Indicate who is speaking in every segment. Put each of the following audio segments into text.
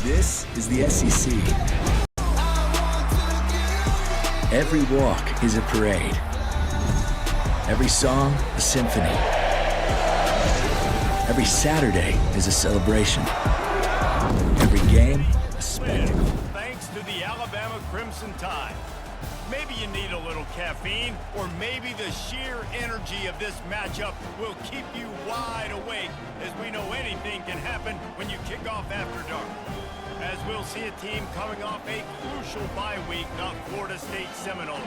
Speaker 1: This is the SEC. Every walk is a parade. Every song, a symphony. Every Saturday is a celebration. Every game, a spectacle.
Speaker 2: Thanks to the Alabama Crimson Tide. Maybe you need a little caffeine, or maybe the sheer energy of this matchup will keep you wide awake, as we know anything can happen when you kick off after dark. As we'll see a team coming off a crucial bye week, the Florida State Seminoles,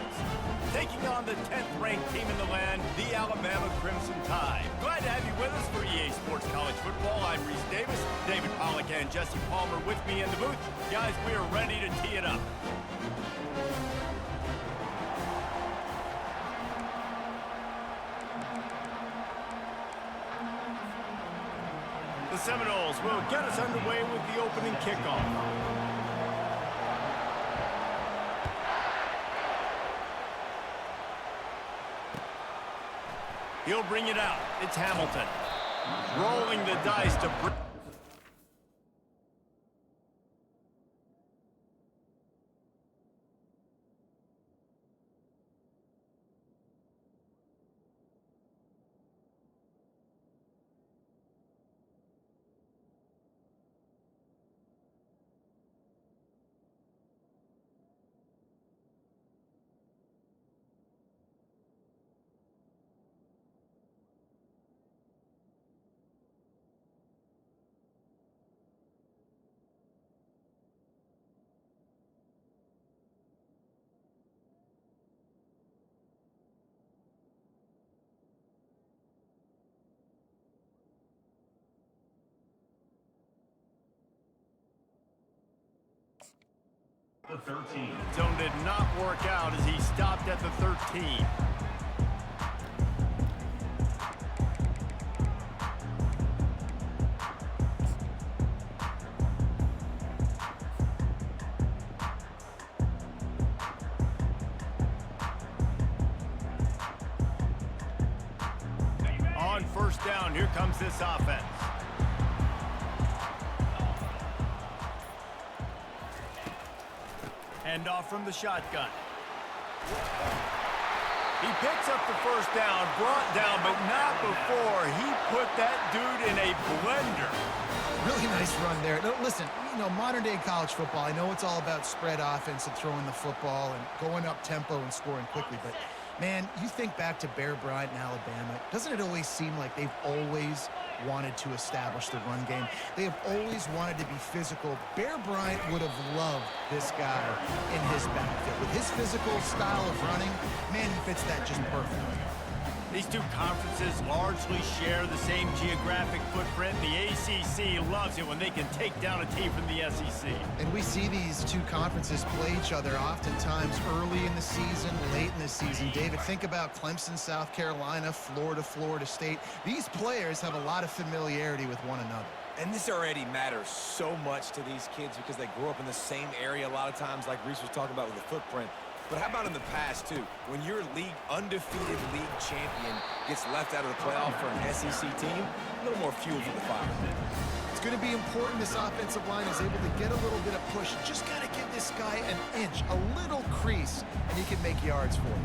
Speaker 2: taking on the 10th-ranked team in the land, the Alabama Crimson Tide. Glad to have you with us for EA Sports College Football. I'm Reese Davis, David Pollack and Jesse Palmer with me in the booth. Guys, we are ready to tee it up. The Seminoles will get us underway with the opening kickoff. He'll bring it out. It's Hamilton. Rolling the dice to bring... The 13. Zone did not work out as he stopped at the 13. On first down, here comes this offense. Hand off from the shotgun. He picks up the first down, brought down, but not before he put that dude in a blender.
Speaker 3: Really nice run there. No, listen, modern-day college football, I know it's all about spread offense and throwing the football and going up tempo and scoring quickly, but, man, you think back to Bear Bryant in Alabama, doesn't it always seem like they've always wanted to establish the run game? They have always wanted to be physical. Bear Bryant would have loved this guy in his backfield. With his physical style of running, man, he fits that just perfectly.
Speaker 2: These two conferences largely share the same geographic footprint. The ACC loves it when they can take down a team from the SEC.
Speaker 3: And we see these two conferences play each other oftentimes early in the season, late in the season. David, think about Clemson, South Carolina, Florida, Florida State. These players have a lot of familiarity with one another.
Speaker 4: And this already matters so much to these kids because they grew up in the same area a lot of times, like Reese was talking about with the footprint. But how about in the past, too? When your undefeated league champion gets left out of the playoff for an SEC team, a little more fuel for the fire.
Speaker 3: It's going to be important this offensive line is able to get a little bit of push. Just got to give this guy an inch, a little crease, and he can make yards for you.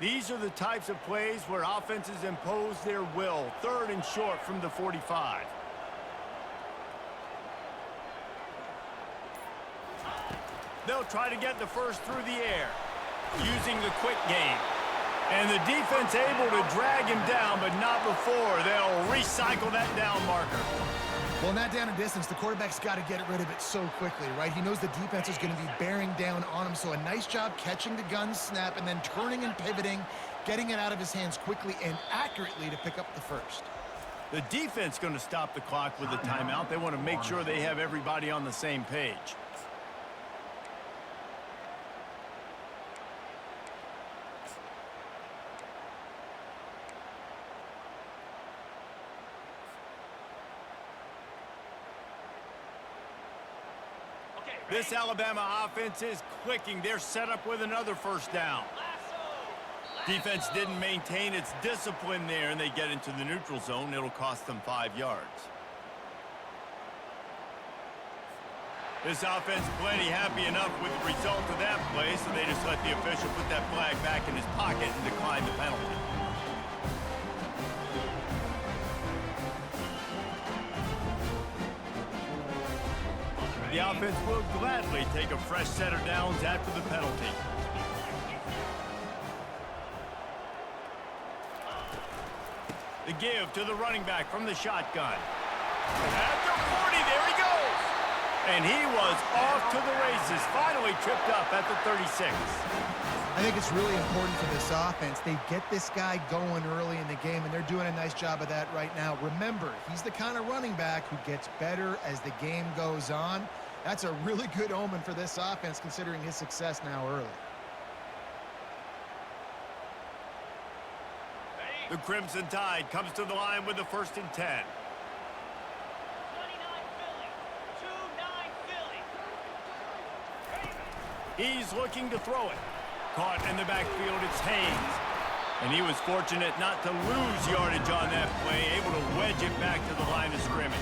Speaker 2: These are the types of plays where offenses impose their will. Third and short from the 45. They'll try to get the first through the air, using the quick game. And the defense able to drag him down, but not before. They'll recycle that down marker.
Speaker 3: Well, in that down and distance, the quarterback's got to get rid of it so quickly, right? He knows the defense is going to be bearing down on him, so a nice job catching the gun snap and then turning and pivoting, getting it out of his hands quickly and accurately to pick up the first.
Speaker 2: The defense going to stop the clock with a timeout. They want to make sure they have everybody on the same page. This Alabama offense is clicking. They're set up with another first down. Defense didn't maintain its discipline there, and they get into the neutral zone. It'll cost them 5 yards. This offense plenty happy enough with the result of that play, so they just let the official put that flag back in his pocket and decline the penalty. The offense will gladly take a fresh set of downs after the penalty. The give to the running back from the shotgun. At the 40, there he goes. And he was off to the races, finally tripped up at the 36.
Speaker 3: I think it's really important for this offense. They get this guy going early in the game, and they're doing a nice job of that right now. Remember, he's the kind of running back who gets better as the game goes on. That's a really good omen for this offense, considering his success now early.
Speaker 2: The Crimson Tide comes to the line with the 1st and 10.
Speaker 5: 29 Philly.
Speaker 2: He's looking to throw it. Caught in the backfield, it's Haynes. And he was fortunate not to lose yardage on that play, able to wedge it back to the line of scrimmage.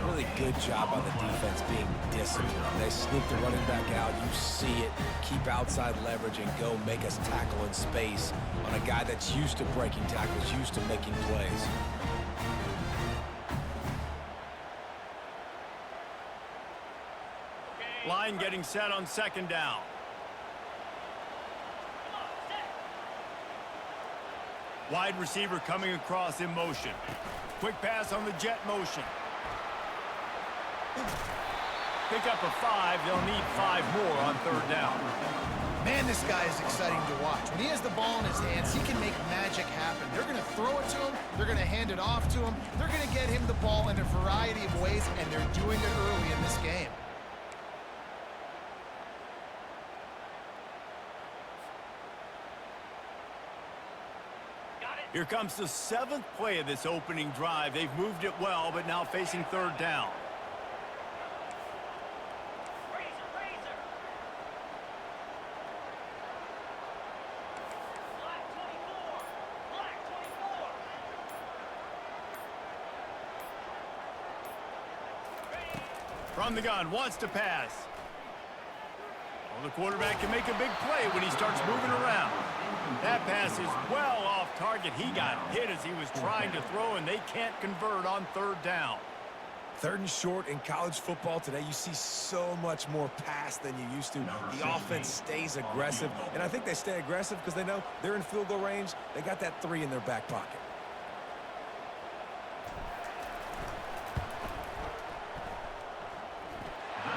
Speaker 4: Really good job on the defense being disciplined. They sneak the running back out. You see it. Keep outside leverage and go make us tackle in space on a guy that's used to breaking tackles, used to making plays.
Speaker 2: Line getting set on 2nd down. Wide receiver coming across in motion. Quick pass on the jet motion. Pick up a 5. They'll need 5 more on 3rd down.
Speaker 3: Man, this guy is exciting to watch. When he has the ball in his hands, he can make magic happen. They're going to throw it to him. They're going to hand it off to him. They're going to get him the ball in a variety of ways, and they're doing it early in this game.
Speaker 2: Here comes the 7th play of this opening drive. They've moved it well, but now facing 3rd down. From the gun, wants to pass. Well, the quarterback can make a big play when he starts moving around. That pass is well off target. He got hit as he was trying to throw, and they can't convert on 3rd down.
Speaker 4: 3rd and short in college football today, you see so much more pass than you used to. The offense stays aggressive, and I think they stay aggressive because they know they're in field goal range. They got that 3 in their back pocket.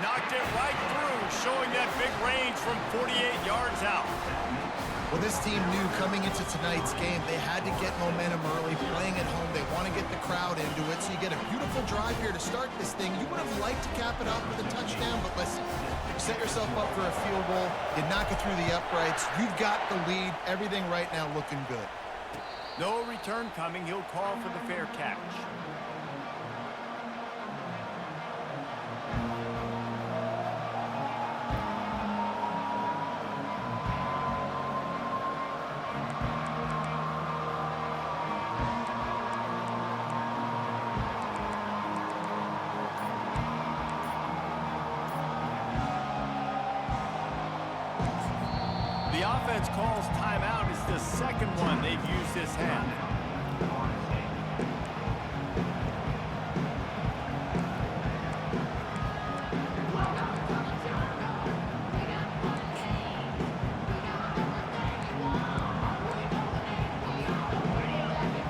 Speaker 2: Knocked it right through, showing that big range from 48 yards out.
Speaker 3: Well, this team knew coming into tonight's game they had to get momentum early, playing at home. They want to get the crowd into it, so you get a beautiful drive here to start this thing. You would have liked to cap it off with a touchdown, but listen, you set yourself up for a field goal. You knock it through the uprights. You've got the lead. Everything right now looking good.
Speaker 2: No return coming. He'll call for the fair catch. The offense calls timeout. It's the 2nd one they've used this half.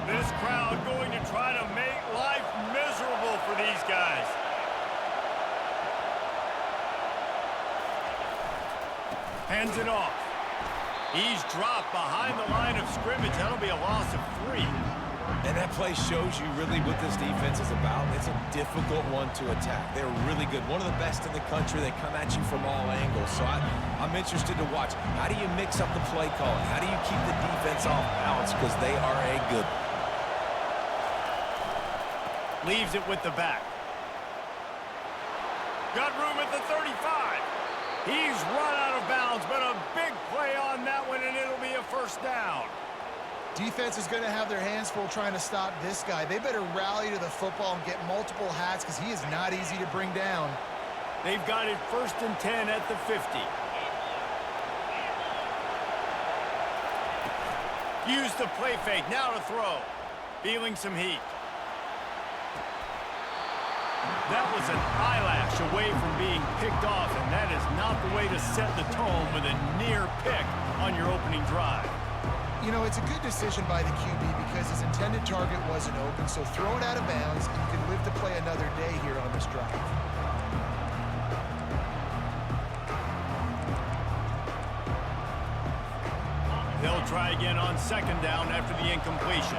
Speaker 2: This crowd going to try to make life miserable for these guys. Hands it off. He's dropped behind the line of scrimmage. That'll be a loss of 3.
Speaker 4: And that play shows you really what this defense is about. It's a difficult one to attack. They're really good. One of the best in the country. They come at you from all angles. So I'm interested to watch. How do you mix up the play calling? How do you keep the defense off balance? Because they are a good one.
Speaker 2: Leaves it with the back. Got room at the 35. He's run out of bounds, but a big play on that one, and it'll be a first down.
Speaker 3: Defense is going to have their hands full trying to stop this guy. They better rally to the football and get multiple hats because he is not easy to bring down.
Speaker 2: They've got it 1st and 10 at the 50. Use the play fake, now to throw. Feeling some heat. That was an eyelash away from being picked off, and that is not the way to set the tone with a near pick on your opening drive.
Speaker 3: You know, it's a good decision by the QB because his intended target wasn't open, so throw it out of bounds, and you can live to play another day here on this drive.
Speaker 2: They'll try again on 2nd down after the incompletion.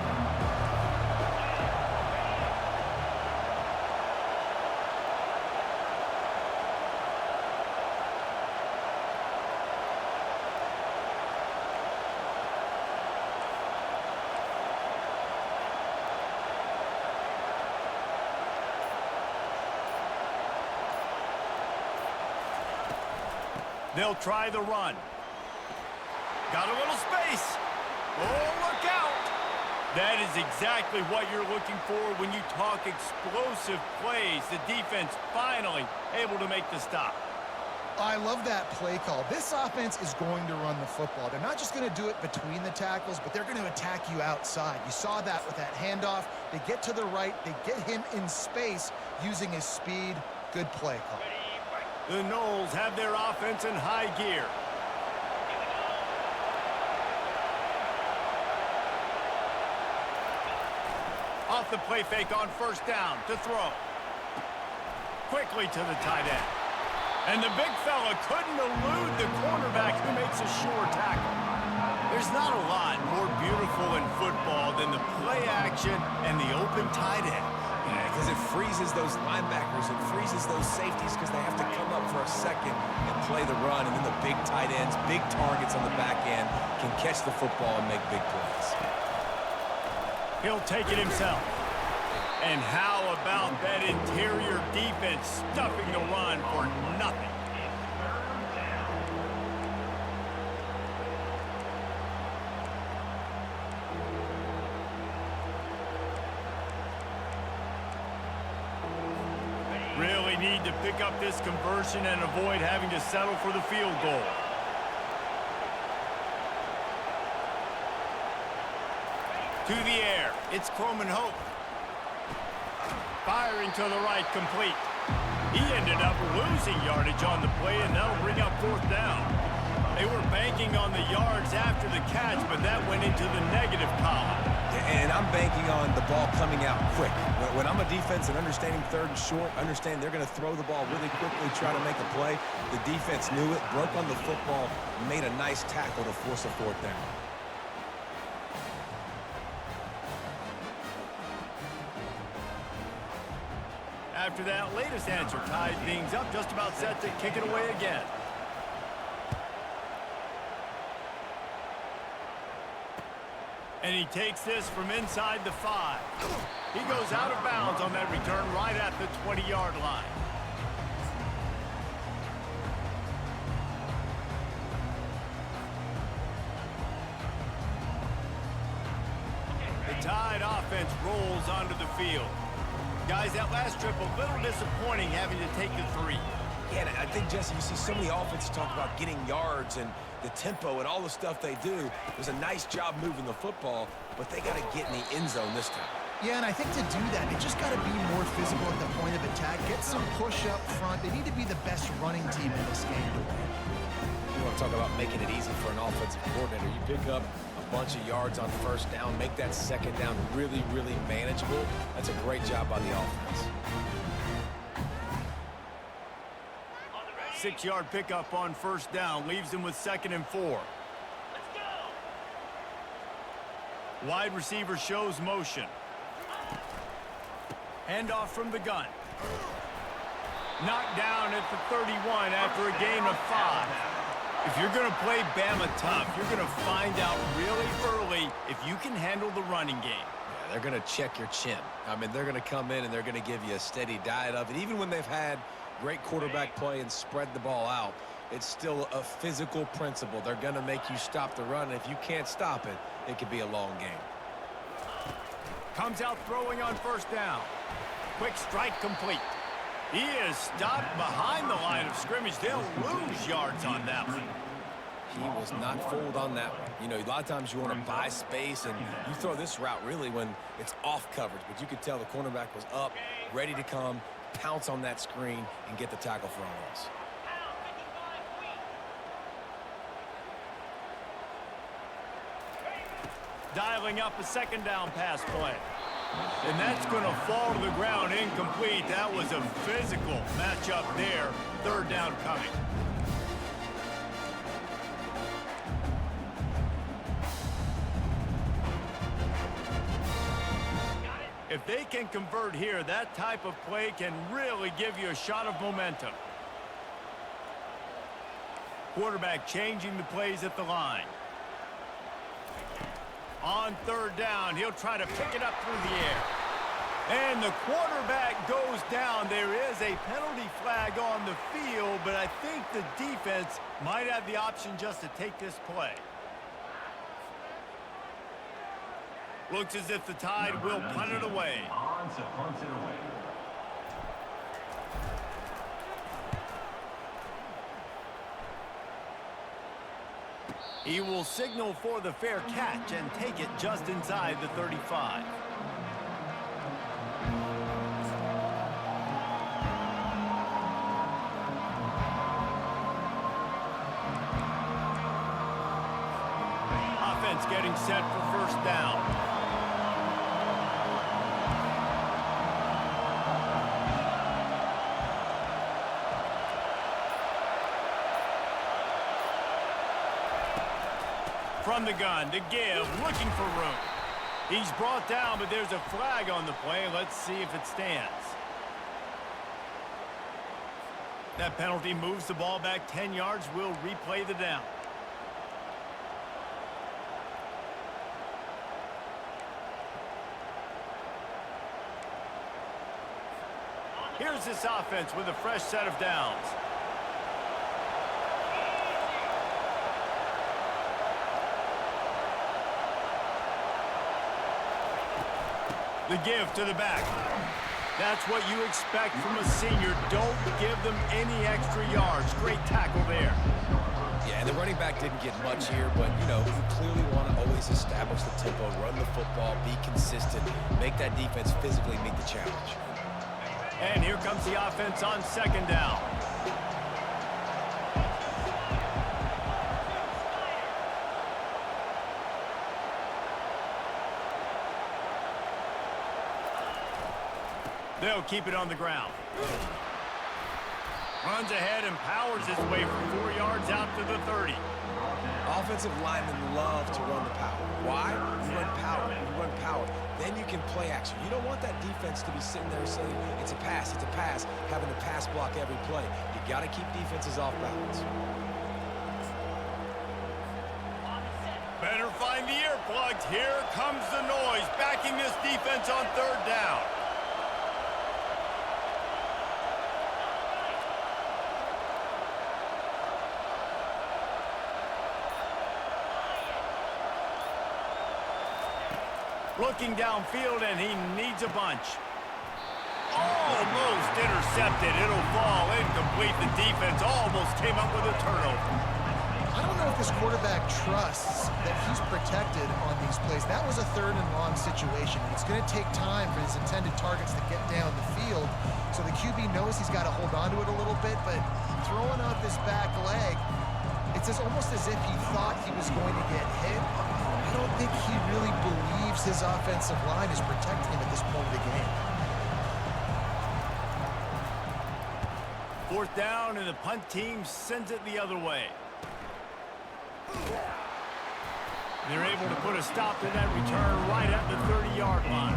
Speaker 2: They'll try the run. Got a little space. Oh, look out. That is exactly what you're looking for when you talk explosive plays. The defense finally able to make the stop.
Speaker 3: I love that play call. This offense is going to run the football. They're not just going to do it between the tackles, but they're going to attack you outside. You saw that with that handoff. They get to the right. They get him in space using his speed. Good play call.
Speaker 2: The Noles have their offense in high gear. Off the play fake on 1st down to throw. Quickly to the tight end. And the big fella couldn't elude the cornerback who makes a sure tackle. There's not a lot more beautiful in football than the play action and the open tight end.
Speaker 4: Yeah, because it freezes those linebackers. It freezes those safeties because they have to come up for a second and play the run. And then the big tight ends, big targets on the back end can catch the football and make big plays.
Speaker 2: He'll take it himself. And how about that interior defense stuffing the run for nothing? Really need to pick up this conversion and avoid having to settle for the field goal. To the air, it's Croman Hope. Firing to the right, complete. He ended up losing yardage on the play, and that'll bring up 4th down. They were banking on the yards after the catch, but that went into the negative column.
Speaker 4: And I'm banking on the ball coming out quick. When I'm a defense and understanding 3rd and short, understand they're going to throw the ball really quickly, try to make a play. The defense knew it, broke on the football, made a nice tackle to force a 4th down.
Speaker 2: After that latest answer tied things up, just about set to kick it away again. And he takes this from inside the 5. He goes out of bounds on that return right at the 20-yard line. The Tide offense rolls onto the field. Guys, that last trip a little disappointing having to take the 3.
Speaker 4: Yeah, and I think, Jesse, you see so many offenses talk about getting yards and the tempo and all the stuff they do. It was a nice job moving the football, but they got to get in the end zone this time.
Speaker 3: Yeah, and I think to do that, they just got to be more physical at the point of attack, get some push up front. They need to be the best running team in this game to win.
Speaker 4: You want to talk about making it easy for an offensive coordinator. You pick up a bunch of yards on 1st down, make that 2nd down really, really manageable. That's a great job by the offense.
Speaker 2: 6-yard pickup on 1st down leaves them with 2nd and 4. Let's go. Wide receiver shows motion. Handoff from the gun. Knocked down at the 31 after a gain of 5. If you're going to play Bama tough, you're going to find out really early if you can handle the running game.
Speaker 4: they're going to check your chin. I mean, they're going to come in and they're going to give you a steady diet of it. Even when they've had great quarterback play and spread the ball out, it's still a physical principle. They're going to make you stop the run. And if you can't stop it, it could be a long game.
Speaker 2: Comes out throwing on first down. Quick strike complete. He is stopped behind the line of scrimmage. They'll lose yards on that one.
Speaker 4: He was not fooled on that one. You know, a lot of times you want to buy space, and you throw this route really when it's off coverage. But you could tell the cornerback was up, ready to come, pounce on that screen, and get the tackle for a loss.
Speaker 2: Dialing up a second down pass play. And that's going to fall to the ground incomplete. That was a physical matchup there. Third down coming. If they can convert here, that type of play can really give you a shot of momentum. Quarterback changing the plays at the line. On third down, he'll try to pick it up through the air. And the quarterback goes down. There is a penalty flag on the field, but I think the defense might have the option just to take this play. Looks as if the Tide will punt it away. He will signal for the fair catch and take it just inside the 35. Offense getting set for first down. From the gun to give, looking for room. He's brought down, but there's a flag on the play. Let's see if it stands. That penalty moves the ball back 10 yards. We'll replay the down. Here's this offense with a fresh set of downs. The give to the back. That's what you expect from a senior. Don't give them any extra yards. Great tackle there.
Speaker 4: Yeah, and the running back didn't get much here, but, you know, you clearly want to always establish the tempo, run the football, be consistent, make that defense physically meet the challenge.
Speaker 2: And here comes the offense on second down. They'll keep it on the ground. Runs ahead and powers his way for 4 yards out to the 30.
Speaker 4: Offensive linemen love to run the power. Why? You run power. You run power. Then you can play action. You don't want that defense to be sitting there saying, it's a pass, having to pass block every play. You got to keep defenses off balance.
Speaker 2: Better find the earplugs. Here comes the noise, backing this defense on third down. Looking downfield, and he needs a bunch. Almost intercepted. It'll fall incomplete. The defense almost came up with a turnover.
Speaker 3: I don't know if this quarterback trusts that he's protected on these plays. That was a third and long situation. It's going to take time for his intended targets to get down the field. So the QB knows he's got to hold on to it a little bit, but throwing out this back leg, it's almost as if he thought he was going to get hit. I don't think he really believes his offensive line is protecting him at this point of the game.
Speaker 2: Fourth down, and the punt team sends it the other way. They're able to put a stop to that return right at the 30-yard line.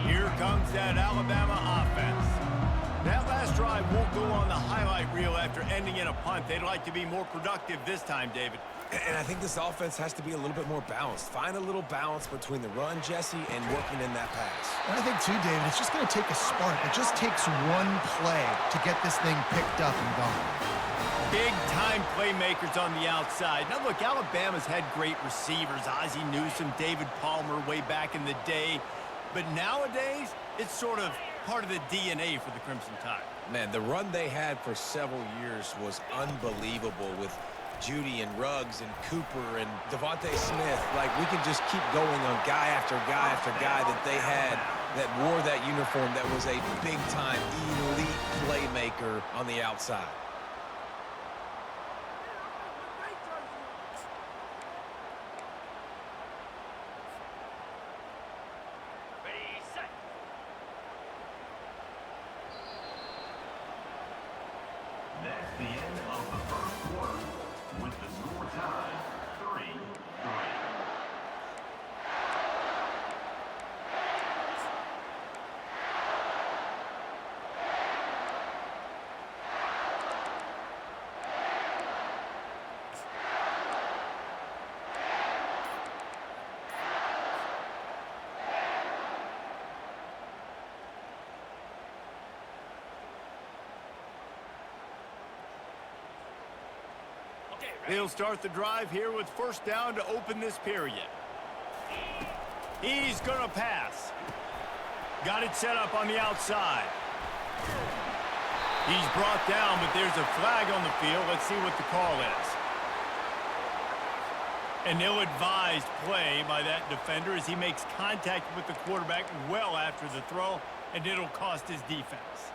Speaker 2: Here comes that Alabama offense. drive won't go on the highlight reel after ending in a punt. They'd like to be more productive this time, David.
Speaker 4: And I think this offense has to be a little bit more balanced. Find a little balance between the run, Jesse, and working in that pass.
Speaker 3: And I think, too, David, it's just going to take a spark. It just takes one play to get this thing picked up and gone.
Speaker 2: Big-time playmakers on the outside. Now, look, Alabama's had great receivers. Ozzie Newsome, David Palmer way back in the day. But nowadays, it's sort of part of the DNA for the Crimson Tide.
Speaker 4: Man, the run they had for several years was unbelievable with Judy and Ruggs and Cooper and Devontae Smith. Like, we can just keep going on guy after guy after guy that they had that wore that uniform that was a big-time elite playmaker on the outside.
Speaker 5: That's the end of the first quarter, with the score tied 3-3.
Speaker 2: He'll start the drive here with first down to open this period. He's going to pass. Got it set up on the outside. He's brought down, but there's a flag on the field. Let's see what the call is. An ill-advised play by that defender as he makes contact with the quarterback well after the throw, and it'll cost his defense.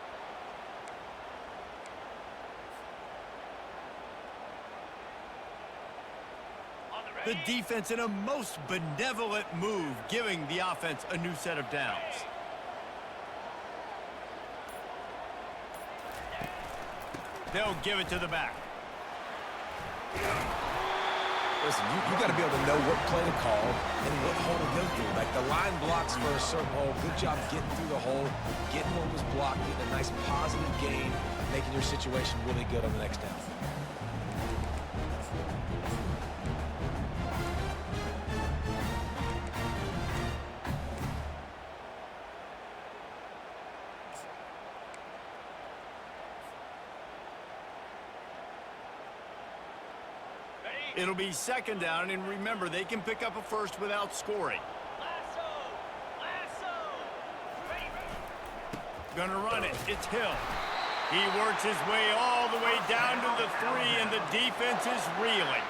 Speaker 2: The defense in a most benevolent move, giving the offense a new set of downs. They'll give it to the back.
Speaker 4: Listen, you got to be able to know what play to call and what hole to go through. Like, the line blocks for a certain hole. Good job getting through the hole, getting what was blocked, getting a nice positive gain, making your situation really good on the next down.
Speaker 2: It'll be second down, and remember, they can pick up a first without scoring. Gonna run it. It's Hill. He works his way all the way down to the 3, and the defense is reeling.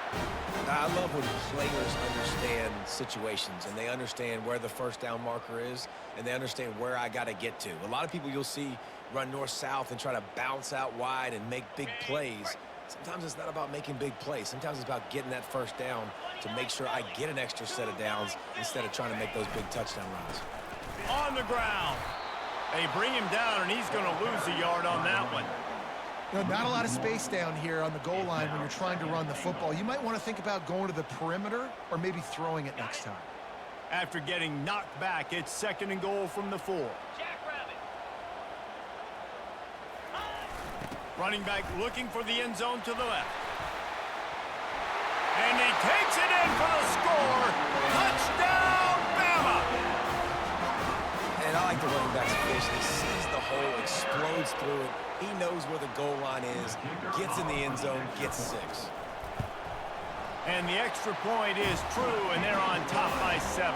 Speaker 4: I love when players understand situations, and they understand where the first down marker is, and they understand where I got to get to. A lot of people you'll see run north-south and try to bounce out wide and make big plays. Sometimes it's not about making big plays. Sometimes it's about getting that first down to make sure I get an extra set of downs instead of trying to make those big touchdown runs.
Speaker 2: On the ground. They bring him down, and he's going to lose a yard on that one.
Speaker 3: You know, not a lot of space down here on the goal line when you're trying to run the football. You might want to think about going to the perimeter or maybe throwing it next time.
Speaker 2: After getting knocked back, it's second and goal from the 4. Running back looking for the end zone to the left. And he takes it in for the score. Touchdown, Bama!
Speaker 4: And I like the running back's vision. He sees the hole, explodes through it. He knows where the goal line is, gets in the end zone, gets 6.
Speaker 2: And the extra point is true, and they're on top by 7.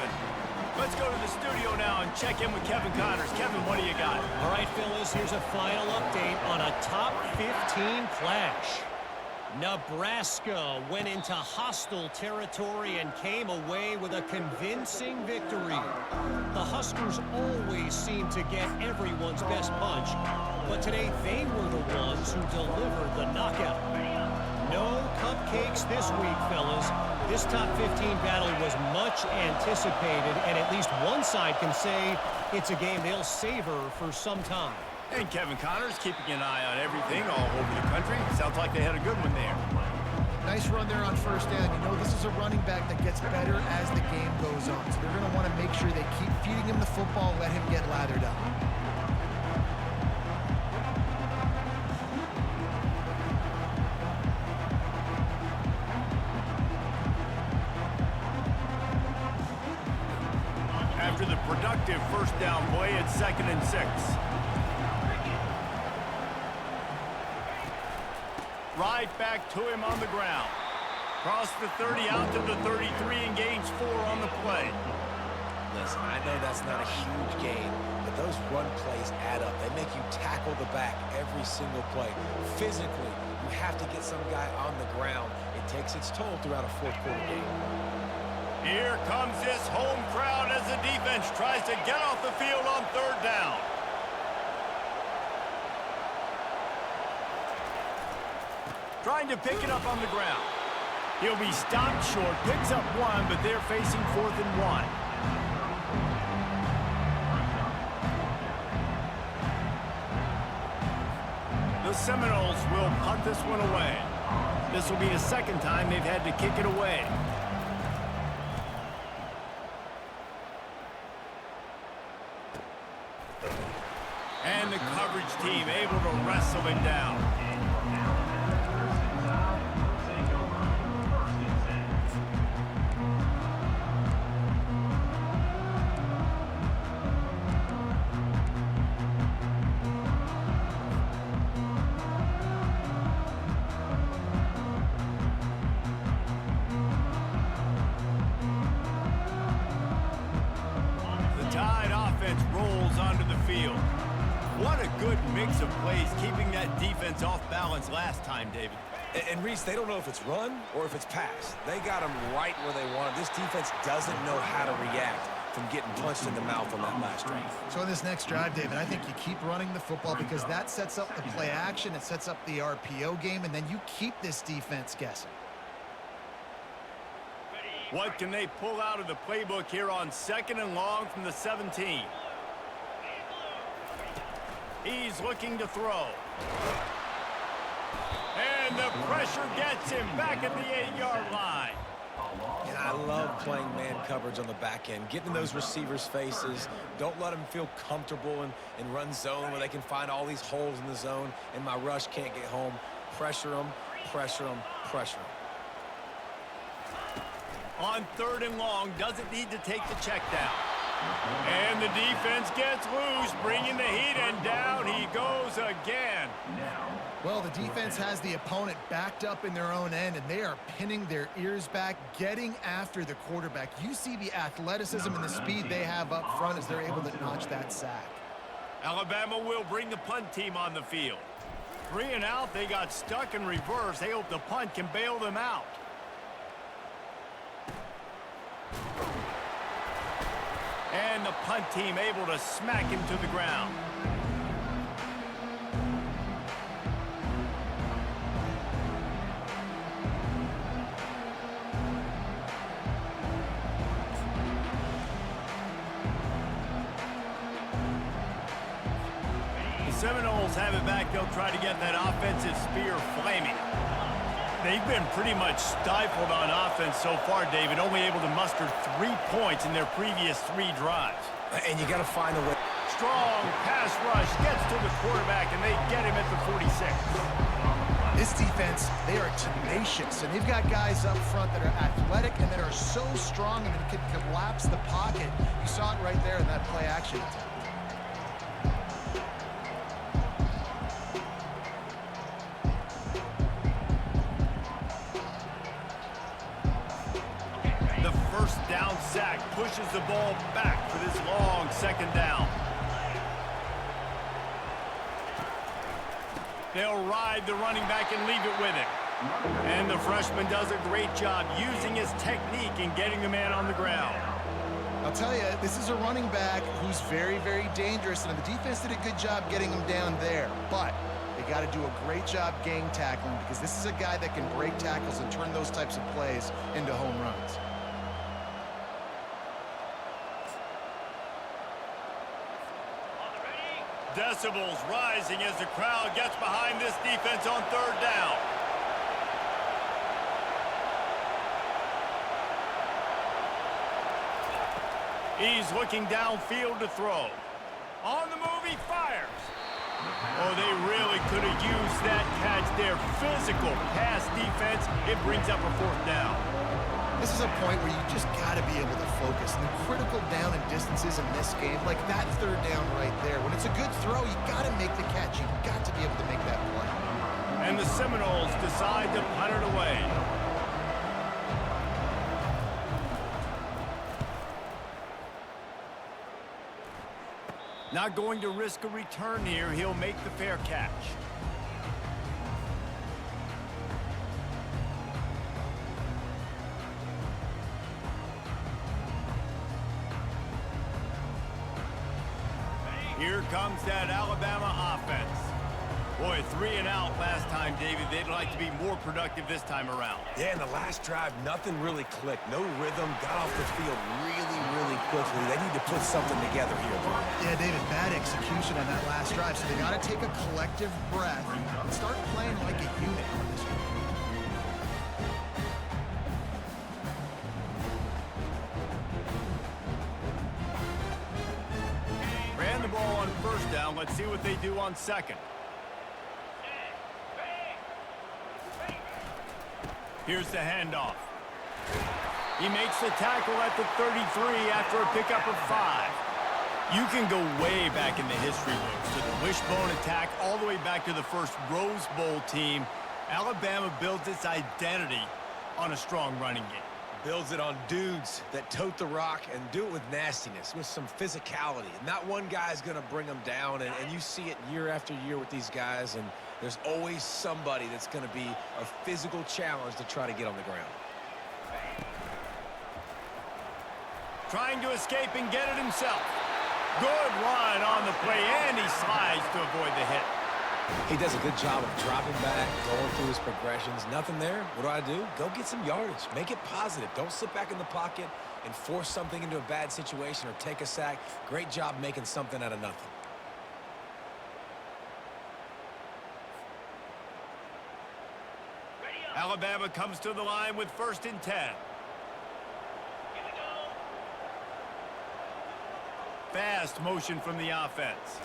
Speaker 2: Let's go to the studio now and check in with Kevin Connors. Kevin, what do you got?
Speaker 6: All right, fellas, here's a final update on a top 15 clash. Nebraska went into hostile territory and came away with a convincing victory. The Huskers always seem to get everyone's best punch, but today they were the ones who delivered the knockout. No cupcakes this week, fellas. This top 15 battle was much anticipated, and at least one side can say it's a game they'll savor for some time.
Speaker 2: And Kevin Connors keeping an eye on everything all over the country. Sounds like they had a good one there.
Speaker 3: Nice run there on first down. You know, this is a running back that gets better as the game goes on. So they're going to want to make sure they keep feeding him the football, let him get lathered up.
Speaker 2: productive first down play at 2nd and 6. Right back to him on the ground. Cross the 30 out to the 33 and gains 4 on the play.
Speaker 4: Listen, I know that's not a huge gain, but those run plays add up. They make you tackle the back every single play. Physically, you have to get some guy on the ground. It takes its toll throughout a fourth quarter game.
Speaker 2: Here comes this home crowd as the defense tries to get off the field on 3rd down. Trying to pick it up on the ground. He'll be stopped short, picks up 1, but they're facing 4th and 1. The Seminoles will punt this one away. This will be the 2nd time they've had to kick it away. And the coverage team able to wrestle him down. Rolls onto the field. What a good mix of plays, keeping that defense off balance last time, David.
Speaker 4: And Reese, they don't know if it's run or if it's pass. They got them right where they want them. This defense doesn't know how to react from getting punched in the mouth on that last drive.
Speaker 3: So in this next drive, David, I think you keep running the football because that sets up the play action, it sets up the RPO game, and then you keep this defense guessing.
Speaker 2: What can they pull out of the playbook here on 2nd and long from the 17? He's looking to throw. And the pressure gets him back at the 8-yard line.
Speaker 4: And I love playing man coverage on the back end, getting in those receivers' faces. Don't let them feel comfortable in run zone where they can find all these holes in the zone and my rush can't get home. Pressure them, pressure them, pressure them.
Speaker 2: On 3rd and long, doesn't need to take the check down. And the defense gets loose, bringing the heat, and down he goes again.
Speaker 3: Well, the defense has the opponent backed up in their own end, and they are pinning their ears back, getting after the quarterback. You see the athleticism and the speed they have up front as they're able to notch that sack.
Speaker 2: Alabama will bring the punt team on the field. 3 and out, they got stuck in reverse. They hope the punt can bail them out. And the punt team able to smack him to the ground. The Seminoles have it back. They'll try to get that offensive spear flaming. They've been pretty much stifled on offense so far, David, only able to muster 3 points in their previous 3 drives.
Speaker 4: And you got to find a way.
Speaker 2: Strong pass rush gets to the quarterback, and they get him at the 46.
Speaker 3: This defense, they are tenacious, and they've got guys up front that are athletic and that are so strong and that can collapse the pocket. You saw it right there in that play action attempt.
Speaker 2: Down sack pushes the ball back for this long 2nd down. They'll ride the running back and leave it with him. And the freshman does a great job using his technique and getting the man on the ground.
Speaker 3: I'll tell you, this is a running back who's very, very dangerous, and the defense did a good job getting him down there. But they got to do a great job gang tackling because this is a guy that can break tackles and turn those types of plays into home runs.
Speaker 2: Decibels rising as the crowd gets behind this defense on 3rd down. He's looking downfield to throw. On the move, he fires. Oh, they really could have used that catch there. Physical pass defense. It brings up a fourth down.
Speaker 3: This is a point where you just got to be able to focus. And the critical down and distances in this game, like that third down right there. When it's a good throw, you got to make the catch. You got to be able to make that play.
Speaker 2: And the Seminoles decide to punt it away. Not going to risk a return here. He'll make the fair catch. Here comes that Alabama offense. Boy, 3 and out last time, David. They'd like to be more productive this time around.
Speaker 4: Yeah, in the last drive, nothing really clicked. No rhythm, got off the field really quickly. They need to put something together here, bro.
Speaker 3: Yeah, David, bad execution on that last drive. So they got to take a collective breath and start playing like a unit on this one.
Speaker 2: Ran the ball on first down. Let's see what they do on second. Here's the handoff. He makes the tackle at the 33 after a pickup of 5. You can go way back in the history books to the wishbone attack all the way back to the first Rose Bowl team. Alabama builds its identity on a strong running game.
Speaker 4: Builds it on dudes that tote the rock and do it with nastiness, with some physicality. Not one guy's going to bring them down, and you see it year after year with these guys, and there's always somebody that's going to be a physical challenge to try to get on the ground.
Speaker 2: Trying to escape and get it himself. Good run on the play, and he slides to avoid the hit.
Speaker 4: He does a good job of dropping back, going through his progressions. Nothing there. What do? Go get some yardage. Make it positive. Don't sit back in the pocket and force something into a bad situation or take a sack. Great job making something out of nothing.
Speaker 2: Alabama comes to the line with 1st and 10. Fast motion from the offense.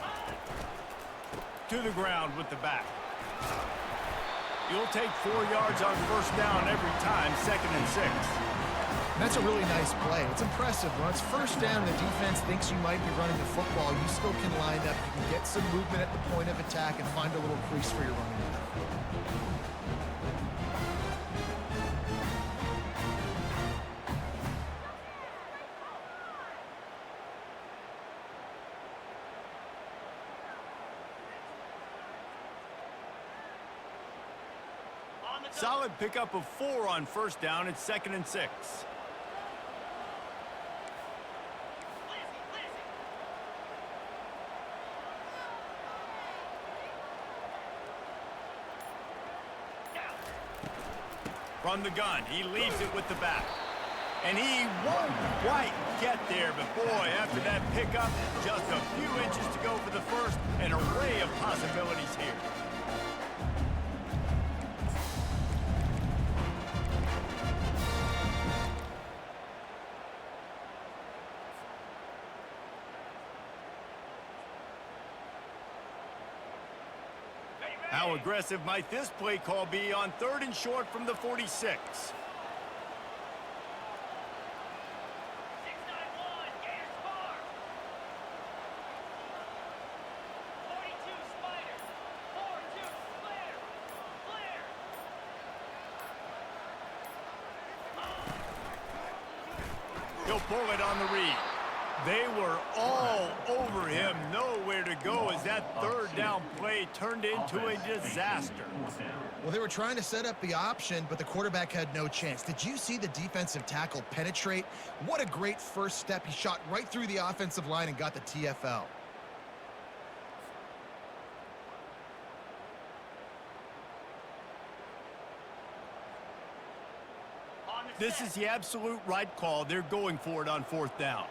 Speaker 2: To the ground with the back. You'll take 4 yards on first down every time, 2nd and 6.
Speaker 3: That's a really nice play. It's impressive. When it's first down, the defense thinks you might be running the football. You still can line up. You can get some movement at the point of attack and find a little crease for your running back.
Speaker 2: Solid pickup of 4 on first down. It's 2nd and 6. From the gun, he leaves it with the back. And he won't quite get there, but boy, after that pickup, just a few inches to go for the first. An array of possibilities here. How aggressive might this play call be on 3rd and short from the 46? He'll pull it on the read. They were all over him, nowhere to go as that 3rd down play turned into a disaster.
Speaker 3: Well, they were trying to set up the option, but the quarterback had no chance. Did you see the defensive tackle penetrate? What a great first step. He shot right through the offensive line and got the TFL.
Speaker 2: This is the absolute right call. They're going for it on 4th down.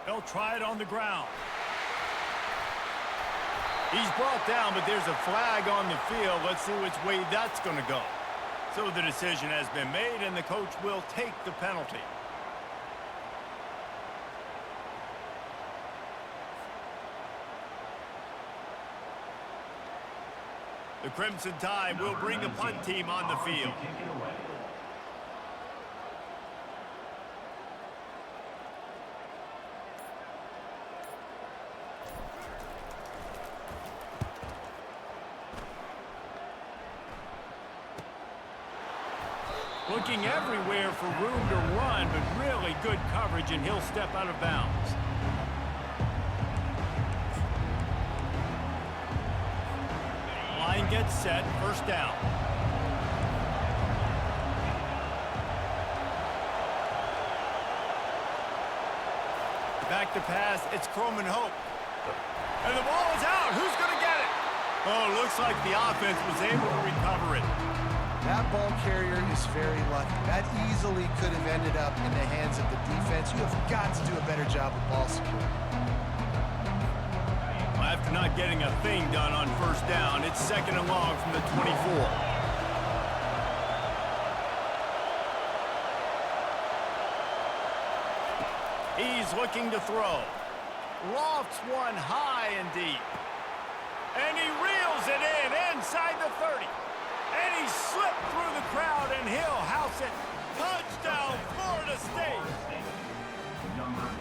Speaker 2: They'll try it on the ground. He's brought down, but there's a flag on the field. Let's see which way that's going to go. So the decision has been made, and the coach will take the penalty. The Crimson Tide will bring the punt team on the field. Looking everywhere for room to run, but really good coverage, and he'll step out of bounds. Line gets set, first down. Back to pass, it's Croman Hope. And the ball is out. Who's going to get it? Oh, looks like the offense was able to recover it.
Speaker 3: That ball carrier is very lucky. That easily could have ended up in the hands of the defense. You have got to do a better job with ball security.
Speaker 2: After not getting a thing done on first down, it's second and long from the 24. He's looking to throw. Lofts one high and deep. And he reels it in inside the 30. And he slipped through the crowd, and he'll house it. Touchdown, Florida State.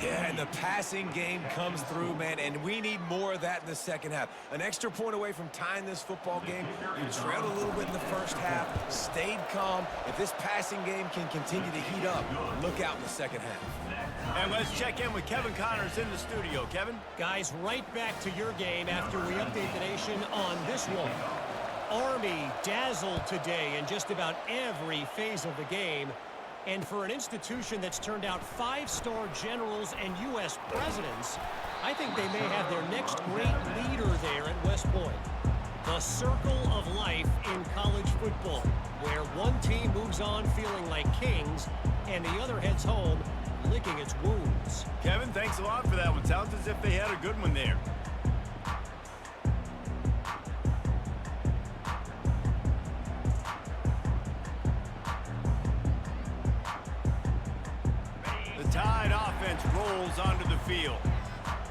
Speaker 4: Yeah, and the passing game comes through, man, and we need more of that in the second half. An extra point away from tying this football game. You trailed a little bit in the first half, stayed calm. If this passing game can continue to heat up, look out in the second half.
Speaker 2: And let's check in with Kevin Connors in the studio. Kevin?
Speaker 6: Guys, right back to your game after we update the nation on this one. Army dazzled today in just about every phase of the game. And for an institution that's turned out 5-star generals and U.S. presidents, I think they may have their next great leader there at West Point. The circle of life in college football, where one team moves on feeling like kings and the other heads home licking its wounds.
Speaker 2: Kevin, thanks a lot for that one. Sounds as if they had a good one there. Tide offense rolls onto the field.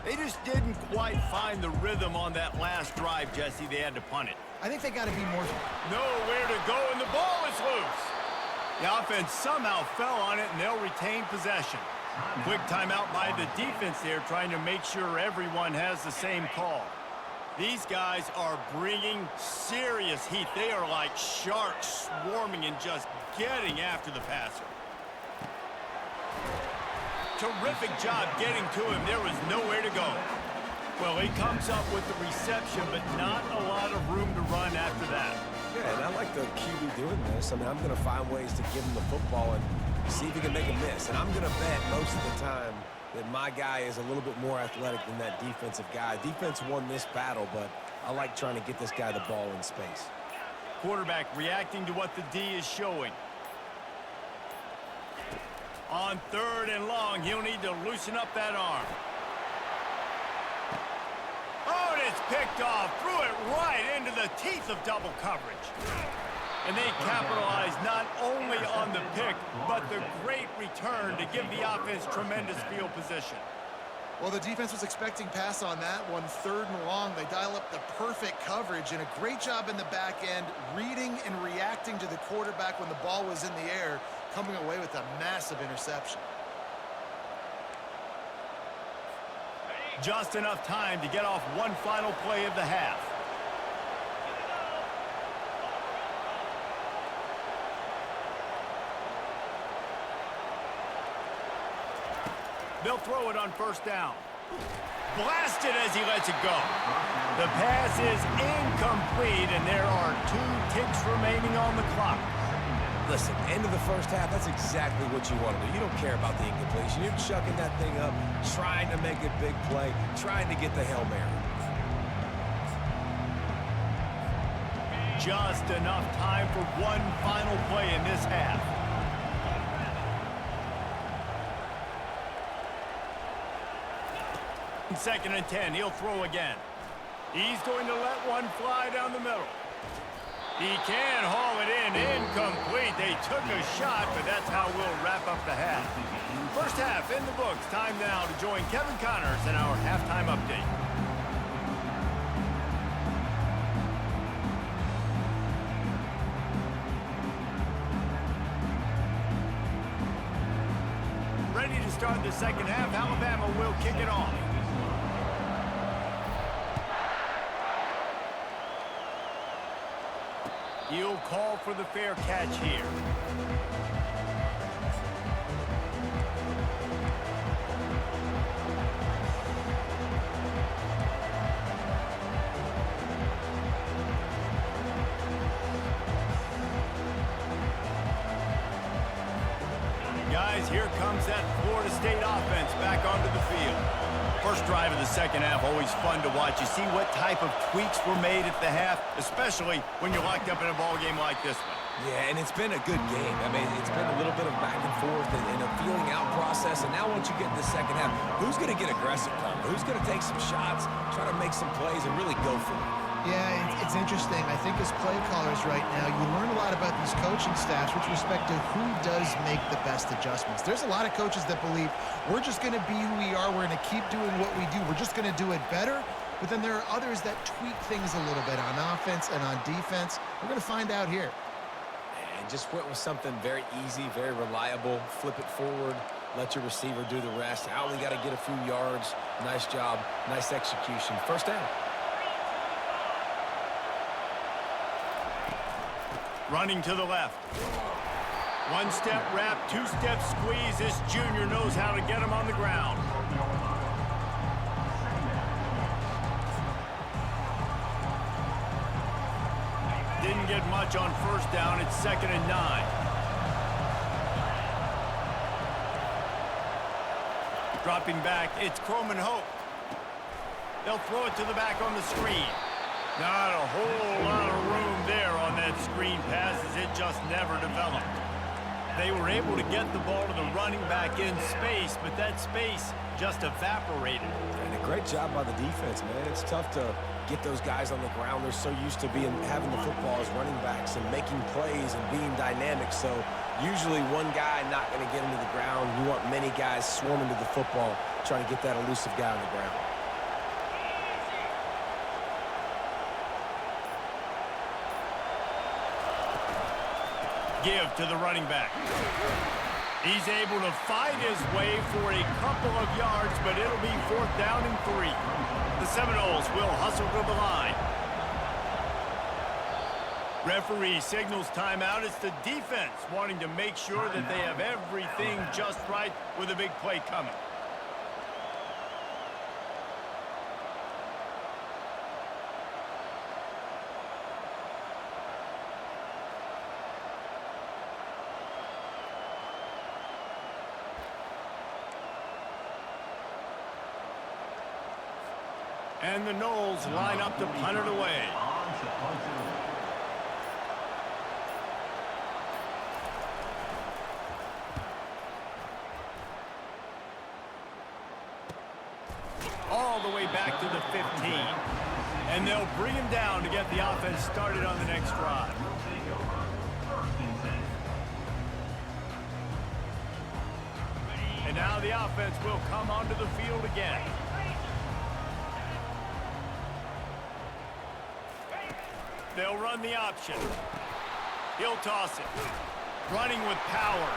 Speaker 2: They just didn't quite find the rhythm on that last drive, Jesse. They had to punt it.
Speaker 3: I think they got to be more...
Speaker 2: Nowhere to go, and the ball is loose. The offense somehow fell on it, and they'll retain possession. Quick timeout by the defense there, trying to make sure everyone has the same call. These guys are bringing serious heat. They are like sharks swarming and just getting after the passer. Terrific job getting to him. There was nowhere to go. Well, he comes up with the reception, but not a lot of room to run after that.
Speaker 4: Yeah, and I like the QB doing this. I mean, I'm going to find ways to give him the football and see if he can make a miss. And I'm going to bet most of the time that my guy is a little bit more athletic than that defensive guy. Defense won this battle, but I like trying to get this guy the ball in space.
Speaker 2: Quarterback reacting to what the D is showing. On third and long, he'll need to loosen up that arm. Oh, and it's picked off. Threw it right into the teeth of double coverage. And they capitalized not only on the pick, but the great return to give the offense tremendous field position.
Speaker 3: Well, the defense was expecting pass on that one. Third and long, they dial up the perfect coverage and a great job in the back end, reading and reacting to the quarterback when the ball was in the air, coming away with a massive interception.
Speaker 2: Just enough time to get off one final play of the half. They'll throw it on first down. Blasted as he lets it go. The pass is incomplete, and there are 2 ticks remaining on the clock.
Speaker 4: Listen, end of the first half, that's exactly what you want to do. You don't care about the incompletion. You're chucking that thing up, trying to make a big play, trying to get the Hail Mary.
Speaker 2: Just enough time for one final play in this half. Second and 10, he'll throw again. He's going to let one fly down the middle. He can haul it in. Incomplete. They took a shot, but that's how we'll wrap up the half. First half in the books. Time now to join Kevin Connors in our halftime update. Ready to start the second half. Alabama will kick it off. He'll call for the fair catch here. Guys, here comes that Florida State offense back onto the field. First drive of the second half, always fun to watch. You see what type of tweaks were made at the half, especially when you're locked up in a ball game like this one.
Speaker 4: Yeah, and it's been a good game. I mean, it's been a little bit of back and forth and a feeling out process. And now once you get in the second half, who's going to get aggressive, Tom? Who's going to take some shots, try to make some plays, and really go for it?
Speaker 3: Yeah, it's interesting. I think as play callers right now, you learn a lot about these coaching staffs with respect to who does make the best adjustments. There's a lot of coaches that believe we're just going to be who we are. We're going to keep doing what we do. We're just going to do it better. But then there are others that tweak things a little bit on offense and on defense. We're going to find out here.
Speaker 4: And just went with something very easy, very reliable. Flip it forward. Let your receiver do the rest. I only got to get a few yards. Nice job. Nice execution. First down.
Speaker 2: Running to the left. One-step wrap, two-step squeeze. This junior knows how to get him on the ground. Didn't get much on first down. It's 2nd and 9. Dropping back, it's Croman Hope. They'll throw it to the back on the screen. Not a whole lot of room there on that screen pass as it just never developed. They were able to get the ball to the running back in space, but that space just evaporated.
Speaker 4: And a great job by the defense, man. It's tough to get those guys on the ground. They're so used to having the football as running backs and making plays and being dynamic. So usually one guy not going to get into the ground. You want many guys swarming to the football, trying to get that elusive guy on the ground.
Speaker 2: Give to the running back. He's able to fight his way for a couple of yards, but it'll be 4th down and 3. The Seminoles will hustle to the line. Referee signals timeout. It's the defense wanting to make sure that they have everything just right with a big play coming. And the Noles line up to punt it away. All the way back to the 15. And they'll bring him down to get the offense started on the next drive. And now the offense will come onto the field again. They'll run the option. He'll toss it. Running with power.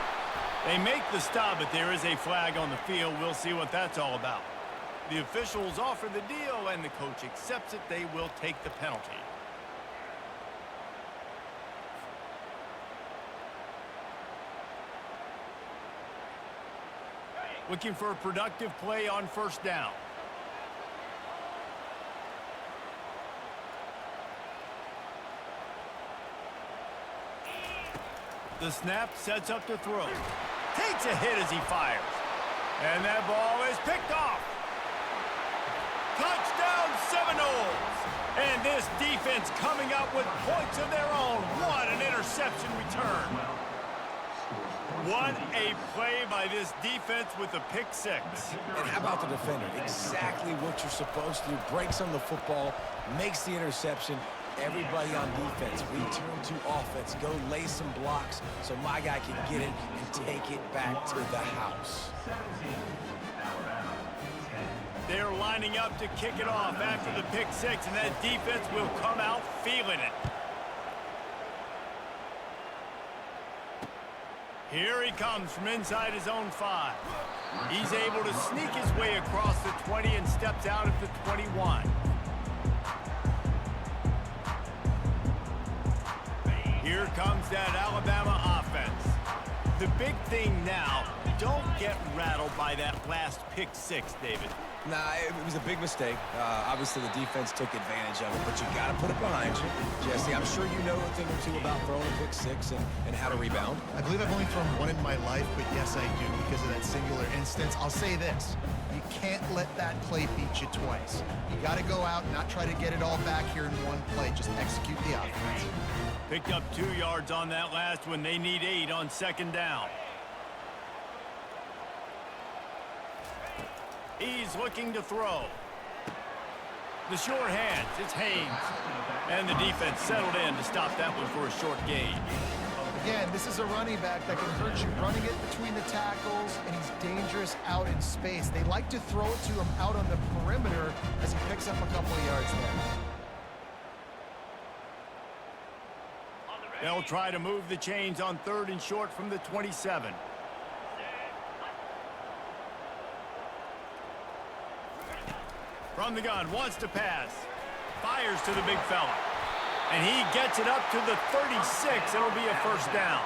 Speaker 2: They make the stop, but there is a flag on the field. We'll see what that's all about. The officials offer the deal, and the coach accepts it. They will take the penalty. Looking for a productive play on first down. The snap sets up the throw. Takes a hit as he fires. And that ball is picked off. Touchdown Seminoles. And this defense coming up with points of their own. What an interception return. What a play by this defense with the pick six.
Speaker 4: And how about the defender? Exactly what you're supposed to do. Breaks on the football, makes the interception. Everybody on defense, return to offense. Go lay some blocks so my guy can get it and take it back to the house.
Speaker 2: They're lining up to kick it off after the pick six, and that defense will come out feeling it. Here he comes from inside his own 5. He's able to sneak his way across the 20 and steps out at the 21. Here comes that Alabama offense. The big thing now, don't get rattled by that last pick six, David.
Speaker 4: Nah, it was a big mistake. Obviously, the defense took advantage of it, but you got to put it behind you. Jesse, I'm sure you know a thing or two about throwing a pick six and how to rebound.
Speaker 3: I believe I've only thrown one in my life, but yes, I do because of that singular instance. I'll say this. You can't let that play beat you twice. You got to go out and not try to get it all back here in one play. Just execute the offense.
Speaker 2: Picked up 2 yards on that last one. They need 8 on second down. He's looking to throw. The short hands, it's Haynes. And the defense settled in to stop that one for a short gain.
Speaker 3: Again, this is a running back that can hurt you running it between the tackles, and he's dangerous out in space. They like to throw it to him out on the perimeter as he picks up a couple of yards there.
Speaker 2: They'll try to move the chains on 3rd and short from the 27. From the gun, wants to pass. Fires to the big fella. And he gets it up to the 36. It'll be a first down.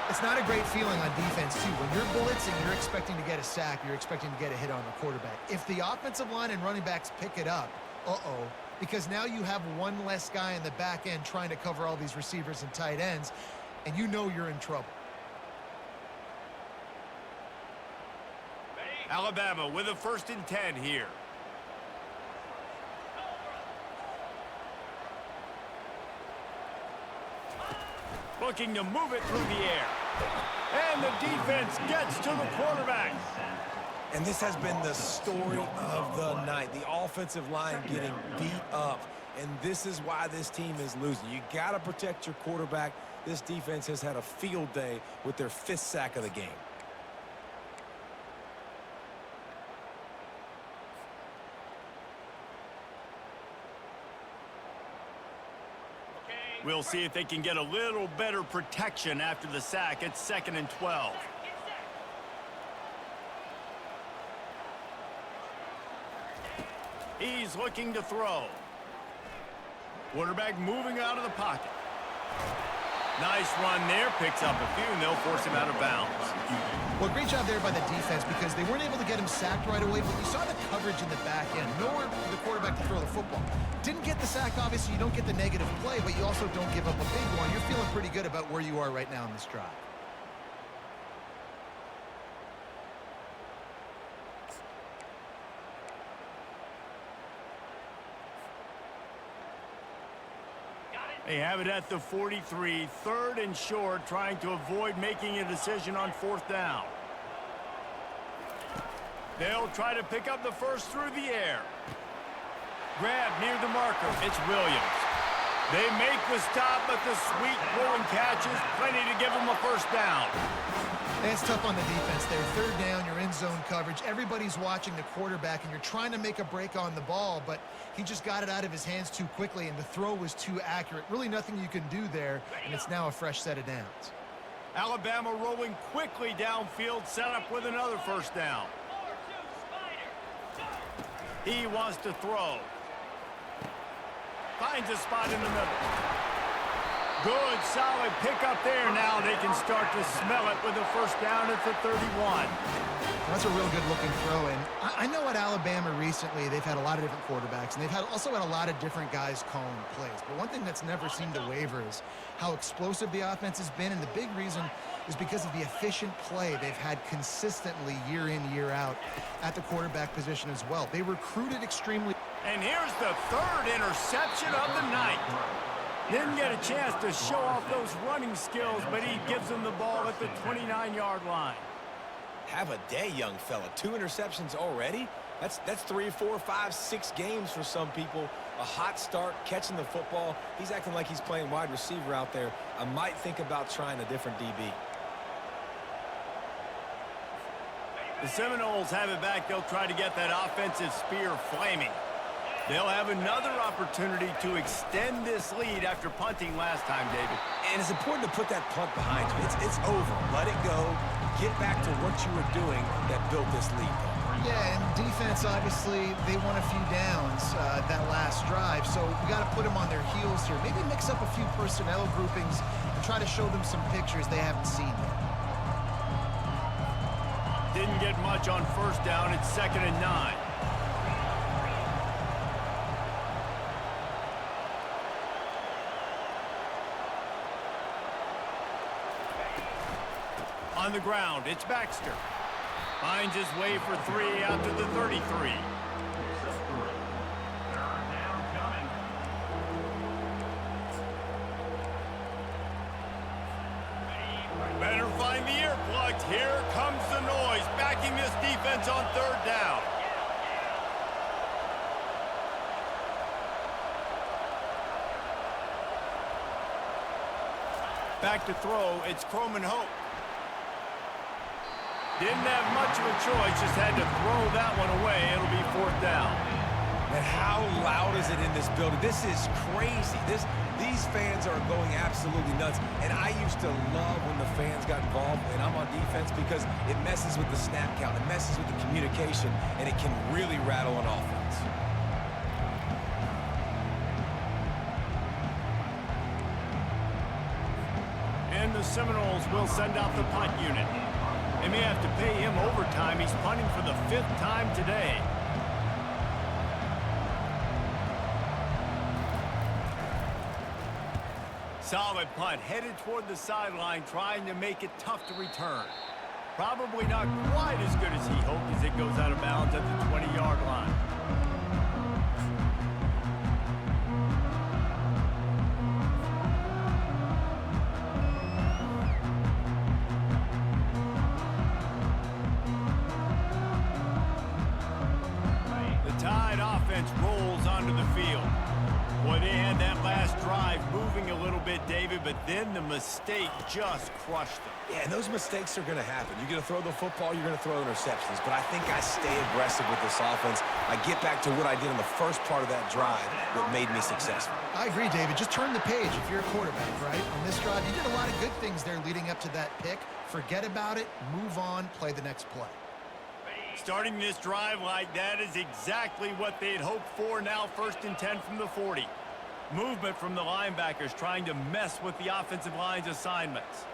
Speaker 3: It's not a great feeling on defense, too. When you're blitzing, you're expecting to get a sack. You're expecting to get a hit on the quarterback. If the offensive line and running backs pick it up, because now you have one less guy in the back end trying to cover all these receivers and tight ends, and you know you're in trouble.
Speaker 2: Alabama with a 1st and 10 here. Looking to move it through the air. And the defense gets to the quarterback.
Speaker 4: And this has been the story of the night. The offensive line getting beat up. And this is why this team is losing. You got to protect your quarterback. This defense has had a field day with their 5th sack of the game.
Speaker 2: We'll see if they can get a little better protection after the sack. It's 2nd and 12. He's looking to throw. Quarterback moving out of the pocket. Nice run there. Picks up a few, and they'll force him out of bounds.
Speaker 3: Well, great job there by the defense because they weren't able to get him sacked right away, but you saw the coverage in the back end. Nowhere for the quarterback to throw the football. Didn't get the sack, obviously. You don't get the negative play, but you also don't give up a big one. You're feeling pretty good about where you are right now in this drive.
Speaker 2: They have it at the 43, 3rd and short, trying to avoid making a decision on 4th down. They'll try to pick up the first through the air. Grab near the marker. It's Williams. They make the stop, but the sweet rolling catch is plenty to give them a first down.
Speaker 3: That's tough on the defense there. 3rd down, you're in zone coverage. Everybody's watching the quarterback, and you're trying to make a break on the ball, but he just got it out of his hands too quickly, and the throw was too accurate. Really nothing you can do there, and it's now a fresh set of downs.
Speaker 2: Alabama rolling quickly downfield, set up with another first down. He wants to throw. Finds a spot in the middle. Good, solid pickup there. Now they can start to smell it with a first down at the 31.
Speaker 3: That's a real good-looking throw, and I know at Alabama recently they've had a lot of different quarterbacks, and they've also had a lot of different guys calling plays. But one thing that's never seemed to waver is how explosive the offense has been, and the big reason is because of the efficient play they've had consistently year in, year out at the quarterback position as well. They recruited extremely.
Speaker 2: And here's the 3rd interception of the night. Didn't get a chance to show off those running skills, but he gives them the ball at the 29-yard line.
Speaker 4: Have a day, young fella. 2 interceptions already? That's 3, 4, 5, 6 games for some people. A hot start, catching the football. He's acting like he's playing wide receiver out there. I might think about trying a different DB.
Speaker 2: The Seminoles have it back. They'll try to get that offensive spear flaming. They'll have another opportunity to extend this lead after punting last time, David.
Speaker 4: And it's important to put that punt behind you. It's over. Let it go. Get back to what you were doing that built this lead.
Speaker 3: Yeah, and defense, obviously, they won a few downs that last drive, so we got to put them on their heels here. Maybe mix up a few personnel groupings and try to show them some pictures they haven't seen yet.
Speaker 2: Didn't get much on first down. It's 2nd and 9. On the ground, it's Baxter. Finds his way for 3 out to the 33. Better find the earplugs. Here comes the noise, backing this defense on 3rd down. Back to throw, it's Croman Hope. Didn't have much of a choice, just had to throw that one away. It'll be 4th down.
Speaker 4: And how loud is it in this building? This is crazy. These fans are going absolutely nuts. And I used to love when the fans got involved and I'm on defense because it messes with the snap count, it messes with the communication, and it can really rattle an offense.
Speaker 2: And the Seminoles will send out the punt unit. They may have to pay him overtime. He's punting for the 5th time today. Solid punt, headed toward the sideline, trying to make it tough to return. Probably not quite as good as he hoped as it goes out of bounds at the 20-yard line. Rolls onto the field. Boy, they had that last drive moving a little bit, David, but then the mistake just crushed them.
Speaker 4: Yeah, and those mistakes are going to happen. You're going to throw the football, you're going to throw interceptions, but I think I stay aggressive with this offense. I get back to what I did in the first part of that drive that made me successful.
Speaker 3: I agree, David. Just turn the page if you're a quarterback, right? On this drive, you did a lot of good things there leading up to that pick. Forget about it, move on, play the next play.
Speaker 2: Starting this drive like that is exactly what they'd hoped for. Now 1st and 10 from the 40. Movement from the linebackers trying to mess with the offensive line's assignments.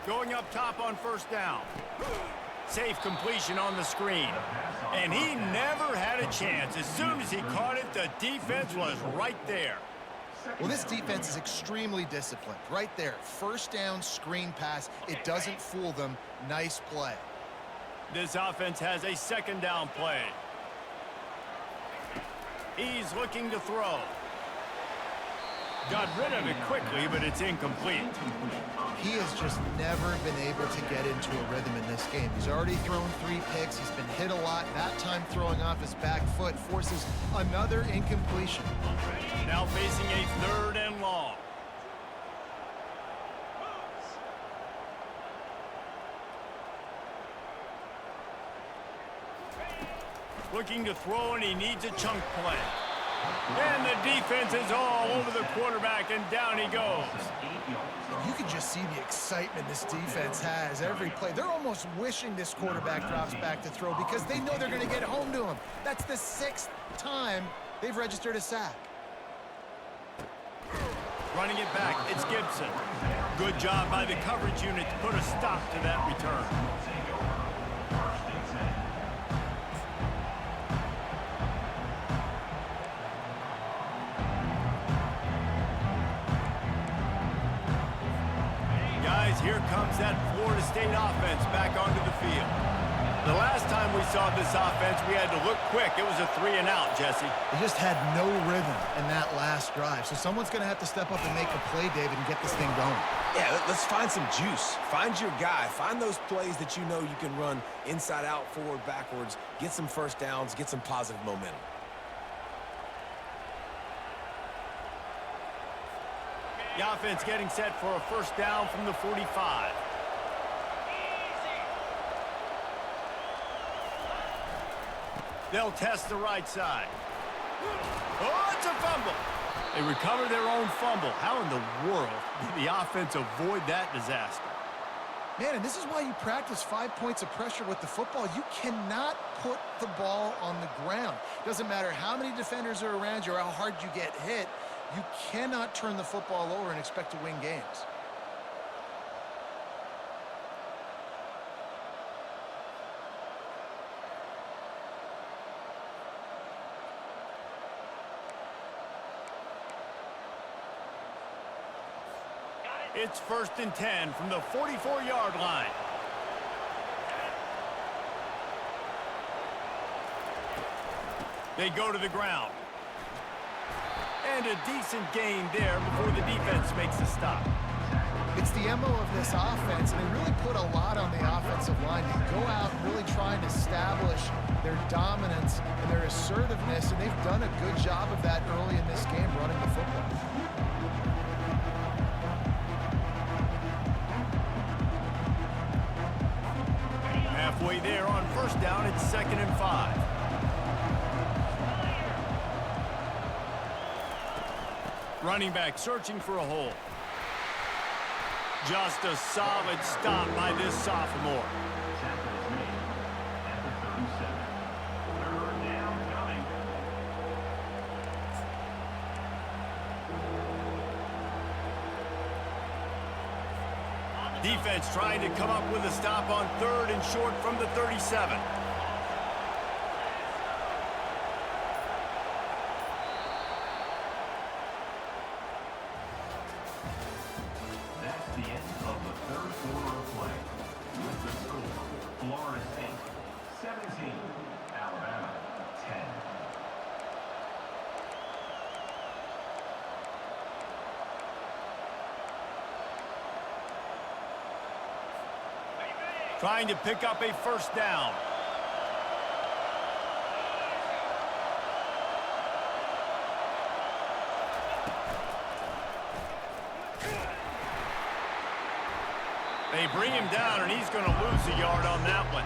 Speaker 2: Going up top on 1st down. Safe completion on the screen. And he never had a chance. As soon as he caught it, the defense was right there.
Speaker 3: Well, this defense is extremely disciplined. Right there, 1st down, screen pass. It doesn't fool them. Nice play.
Speaker 2: This offense has a 2nd down play. He's looking to throw. Got rid of it quickly, but it's incomplete.
Speaker 3: He has just never been able to get into a rhythm in this game. He's already thrown 3 picks. He's been hit a lot. That time throwing off his back foot forces another incompletion.
Speaker 2: Now facing a 3rd and long. Looking to throw, and he needs a chunk play. And the defense is all over the quarterback, and down he goes.
Speaker 3: You can just see the excitement this defense has every play. They're almost wishing this quarterback drops back to throw because they know they're going to get home to him. That's the 6th time they've registered a sack.
Speaker 2: Running it back, it's Gibson. Good job by the coverage unit to put a stop to that return. as here comes that Florida State offense back onto the field. The last time we saw this offense, we had to look quick. It was a 3-and-out, Jesse.
Speaker 3: They just had no rhythm in that last drive. So someone's going to have to step up and make a play, David, and get this thing going.
Speaker 4: Yeah, let's find some juice. Find your guy. Find those plays that you know you can run inside out, forward, backwards, get some first downs, get some positive momentum.
Speaker 2: The offense getting set for a first down from the 45. They'll test the right side. Oh, it's a fumble. They recover their own fumble. How in the world did the offense avoid that disaster?
Speaker 3: Man, and this is why you practice 5 points of pressure with the football. You cannot put the ball on the ground. Doesn't matter how many defenders are around you or how hard you get hit. You cannot turn the football over and expect to win games.
Speaker 2: It's 1st and 10 from the 44-yard line. They go to the ground. And a decent gain there before the defense makes a stop.
Speaker 3: It's the MO of this offense, and they really put a lot on the offensive line. They go out and really try and establish their dominance and their assertiveness, and they've done a good job of that early in this game running the football.
Speaker 2: Halfway there on first down, it's 2nd and 5. Running back searching for a hole. Just a solid stop by this sophomore.
Speaker 5: Tackle is made at the 37. Third down coming.
Speaker 2: Defense trying to come up with a stop on 3rd and short from the 37.
Speaker 5: That's the end of the third quarter of play. With the score, Florida State 17, Alabama 10.
Speaker 2: Trying to pick up a first down. They bring him down, and he's going to lose a yard on that one.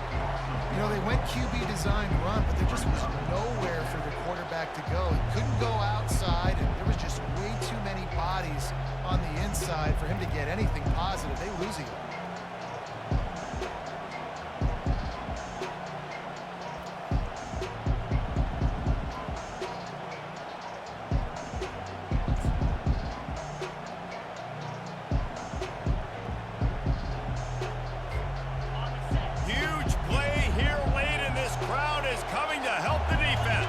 Speaker 3: You know, they went QB design run, but there just was nowhere for the quarterback to go. He couldn't go outside, and there was just way too many bodies on the inside for him to get anything positive. They lose a yard.
Speaker 2: Huge play here late, and this crowd is coming to help the defense.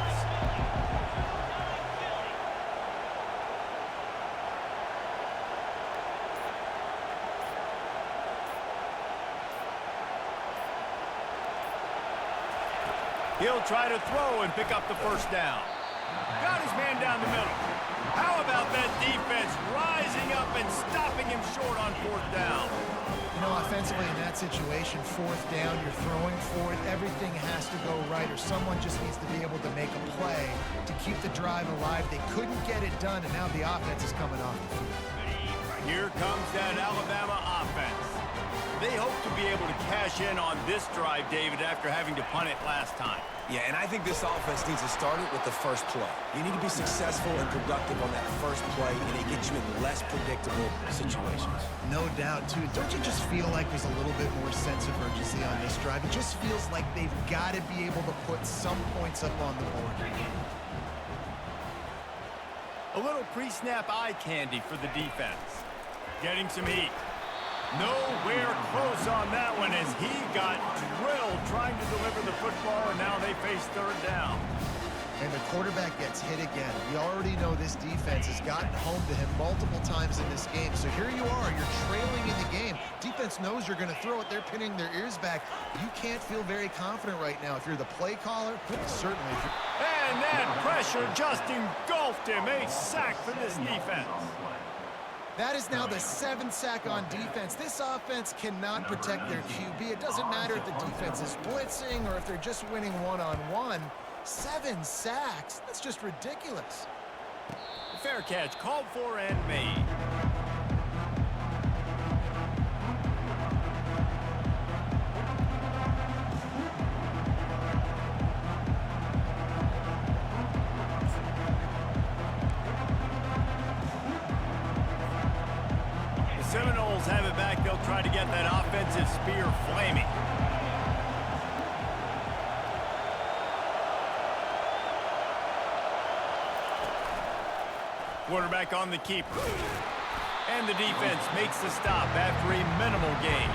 Speaker 2: He'll try to throw and pick up the first down. Got his man down the middle. How about that defense rising up and stopping him short on 4th down?
Speaker 3: You know, offensively in that situation, 4th down, you're throwing for it. Everything has to go right, or someone just needs to be able to make a play to keep the drive alive. They couldn't get it done, and now the offense is coming off the field.
Speaker 2: Here comes that Alabama offense. They hope to be able to cash in on this drive, David, after having to punt it last time.
Speaker 4: Yeah, and I think this offense needs to start it with the first play. You need to be successful and productive on that first play, and it gets you in less predictable situations.
Speaker 3: No doubt, too. Don't you just feel like there's a little bit more sense of urgency on this drive? It just feels like they've got to be able to put some points up on the board.
Speaker 2: A little pre-snap eye candy for the defense. Getting some heat. Nowhere close on that one as he got drilled trying to deliver the football, and now they face 3rd down.
Speaker 3: And the quarterback gets hit again. We already know this defense has gotten home to him multiple times in this game. So here you are, you're trailing in the game. Defense knows you're going to throw it. They're pinning their ears back. You can't feel very confident right now. If you're the play caller, certainly.
Speaker 2: And that pressure just engulfed him. A sack for this defense.
Speaker 3: That is now the 7th sack on defense. This offense cannot protect their QB. It doesn't matter if the defense is blitzing or if they're just winning one-on-one. 7 sacks? That's just ridiculous.
Speaker 2: Fair catch, called for and made. The Seminoles have it back. They'll try to get that offensive spear flaming. Quarterback on the keeper. And the defense makes the stop after a minimal gain.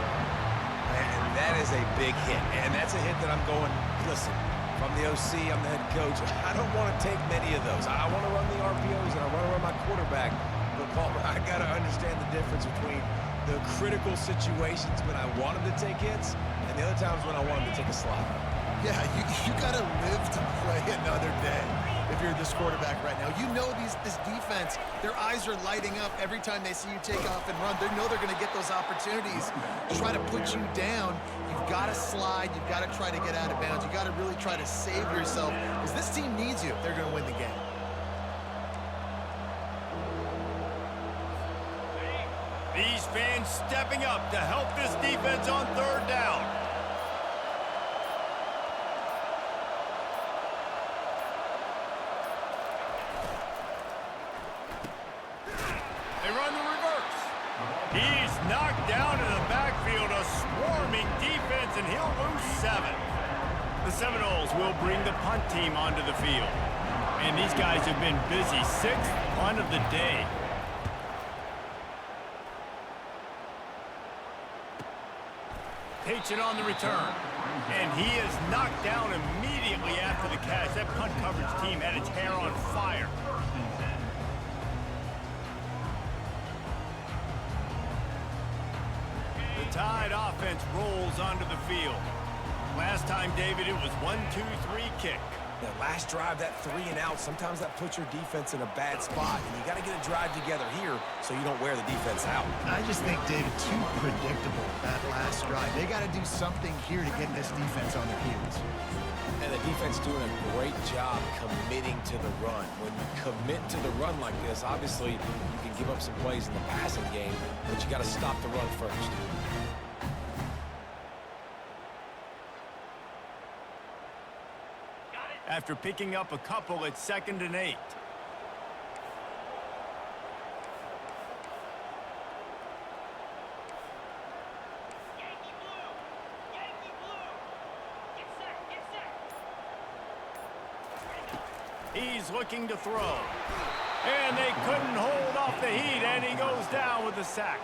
Speaker 4: And that is a big hit. And that's a hit that I'm going, listen, from the OC, I'm the head coach. I don't want to take many of those. I want to run the RPOs and I want to run my quarterback. But, Paul, I got to understand the difference between the critical situations when I want him to take hits and the other times when I want him to take a slide.
Speaker 3: Yeah, you got to live to play another day. If you're this quarterback right now, you know this defense, their eyes are lighting up every time they see you take off and run. They know they're going to get those opportunities to try to put you down. You've got to slide. You've got to try to get out of bounds. You've got to really try to save yourself because this team needs you if they're going to win the game.
Speaker 2: These fans stepping up to help this defense on 3rd down. They run the reverse. He's knocked down in the backfield, a swarming defense, and he'll lose 7. The Seminoles will bring the punt team onto the field. And these guys have been busy. 6th punt of the day. Takes it on the return. And he is knocked down immediately after the catch. That punt coverage team had its hair on fire. The Tide offense rolls onto the field. Last time, David, it was 1-2-3 kick.
Speaker 4: That last drive, that 3 and out, sometimes that puts your defense in a bad spot. And you got to get a drive together here so you don't wear the defense out.
Speaker 3: I just think, David, too predictable, that last drive. They got to do something here to get this defense on their heels.
Speaker 4: And the defense doing a great job committing to the run. When you commit to the run like this, obviously you can give up some plays in the passing game, but you got to stop the run first.
Speaker 2: After picking up a couple at 2nd and 8. He's looking to throw. And they couldn't hold off the heat, and he goes down with the sack.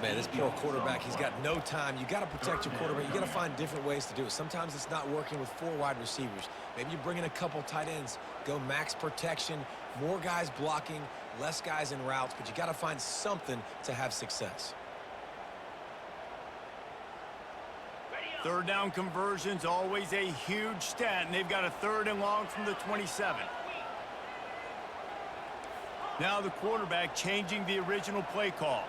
Speaker 4: Man, this poor quarterback, he's got no time. You got to protect your quarterback. You got to find different ways to do it. Sometimes it's not working with 4 wide receivers. Maybe you bring in a couple tight ends, go max protection, more guys blocking, less guys in routes, but you got to find something to have success.
Speaker 2: 3rd down conversions, always a huge stat, and they've got a 3rd and long from the 27. Now the quarterback changing the original play call.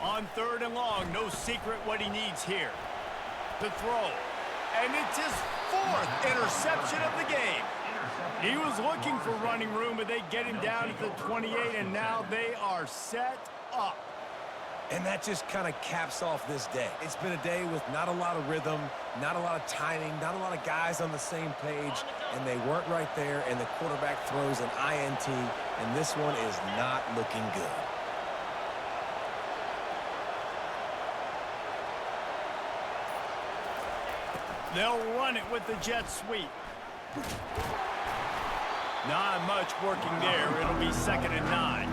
Speaker 2: On 3rd and long, no secret what he needs here. To throw. And it's his 4th interception of the game. He was looking for running room, but they get him down at the 28, and now they are set up.
Speaker 4: And that just kind of caps off this day. It's been a day with not a lot of rhythm, not a lot of timing, not a lot of guys on the same page, and they weren't right there, and the quarterback throws an INT, and this one is not looking good.
Speaker 2: They'll run it with the jet sweep. Not much working there. It'll be 2nd and 9.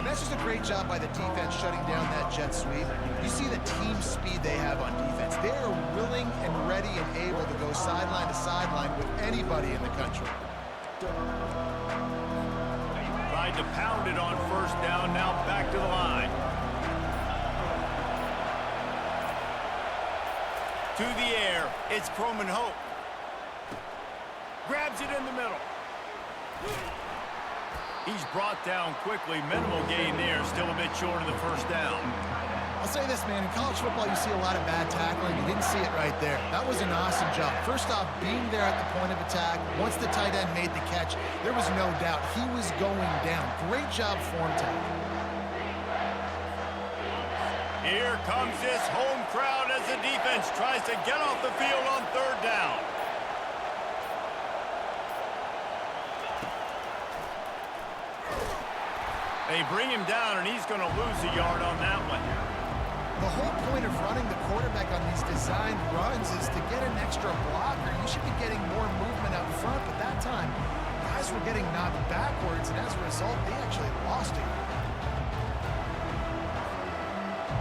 Speaker 3: And that's just a great job by the defense shutting down that jet sweep. You see the team speed they have on defense. They are willing and ready and able to go sideline to sideline with anybody in the country.
Speaker 2: Tried to pound it on first down, now back to the line. To the air, it's Croman Hope. Grabs it in the middle. He's brought down quickly. Minimal gain there, still a bit short of the first down.
Speaker 3: I'll say this, man. In college football, you see a lot of bad tackling. You didn't see it right there. That was an awesome job. First off, being there at the point of attack. Once the tight end made the catch, there was no doubt he was going down. Great job form tackle.
Speaker 2: Here comes this home crowd as the defense tries to get off the field on third down. They bring him down, and he's going to lose a yard on that one.
Speaker 3: The whole point of running the quarterback on these designed runs is to get an extra blocker. You should be getting more movement up front, but that time, guys were getting knocked backwards, and as a result, they actually lost it.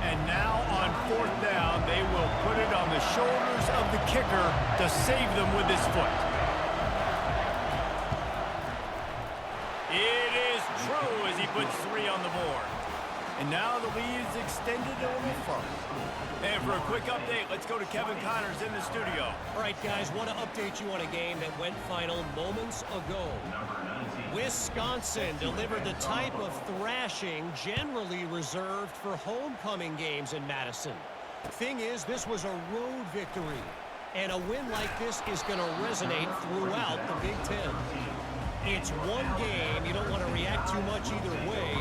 Speaker 2: And now on fourth down, they will put it on the shoulders of the kicker to save them with his foot. It is true as he puts 3 on the board. And now the lead is extended a little further. And for a quick update, let's go to Kevin Connors in the studio.
Speaker 6: All right, guys, want to update you on a game that went final moments ago. Wisconsin delivered the type of thrashing generally reserved for homecoming games in Madison. Thing is, this was a road victory, and a win like this is going to resonate throughout the Big Ten. It's one game. You don't want to react too much either way,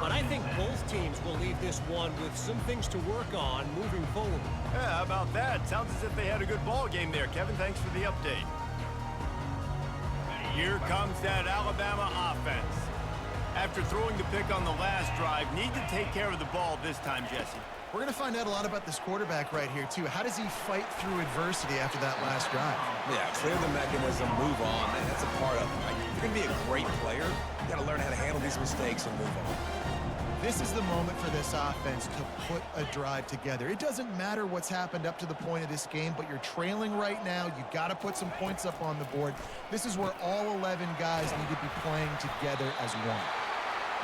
Speaker 6: but I think both teams will leave this one with some things to work on moving forward.
Speaker 2: Yeah, how about that? Sounds as if they had a good ball game there. Kevin, thanks for the update. Here comes that Alabama offense. After throwing the pick on the last drive, need to take care of the ball this time, Jesse.
Speaker 3: We're going to find out a lot about this quarterback right here, too. How does he fight through adversity after that last drive?
Speaker 4: Yeah, clear the mechanism, move on. Man, that's a part of it. Like, if you're going to be a great player, you got to learn how to handle these mistakes and move on.
Speaker 3: This is the moment for this offense to put a drive together. It doesn't matter what's happened up to the point of this game, but you're trailing right now. You got to put some points up on the board. This is where all 11 guys need to be playing together as one.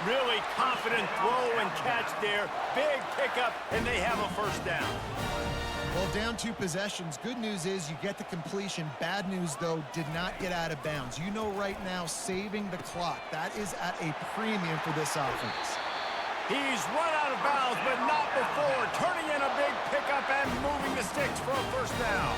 Speaker 2: Really confident throw and catch there. Big pickup, and they have a first down.
Speaker 3: Well, down 2 possessions. Good news is you get the completion. Bad news, though, did not get out of bounds. You know right now, saving the clock. That is at a premium for this offense.
Speaker 2: He's run out of bounds, but not before. Turning in a big pickup and moving the sticks for a first down.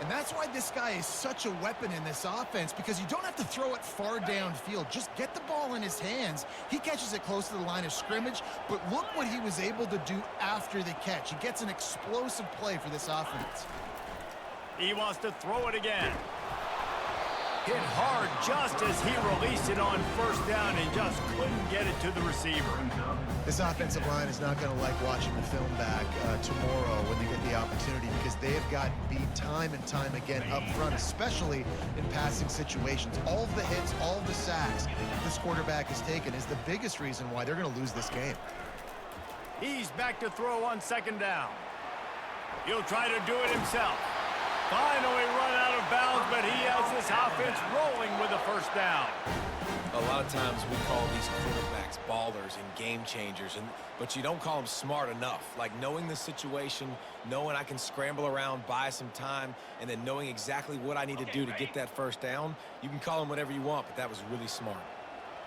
Speaker 3: And that's why this guy is such a weapon in this offense, because you don't have to throw it far downfield. Just get the ball in his hands. He catches it close to the line of scrimmage, but look what he was able to do after the catch. He gets an explosive play for this offense.
Speaker 2: He wants to throw it again. Hit hard just as he released it on first down and just couldn't get it to the receiver.
Speaker 3: This offensive line is not going to like watching the film back tomorrow when they get the opportunity, because they have gotten beat time and time again up front, especially in passing situations. All of the hits, all of the sacks this quarterback has taken is the biggest reason why they're going to lose this game.
Speaker 2: He's back to throw on second down. He'll try to do it himself. Finally run out of bounds, but he has this offense rolling with a first down.
Speaker 4: A lot of times we call these quarterbacks ballers and game changers, but you don't call them smart enough. Like knowing the situation, knowing I can scramble around, buy some time, and then knowing exactly what I need to do to get that first down. You can call them whatever you want, but that was really smart.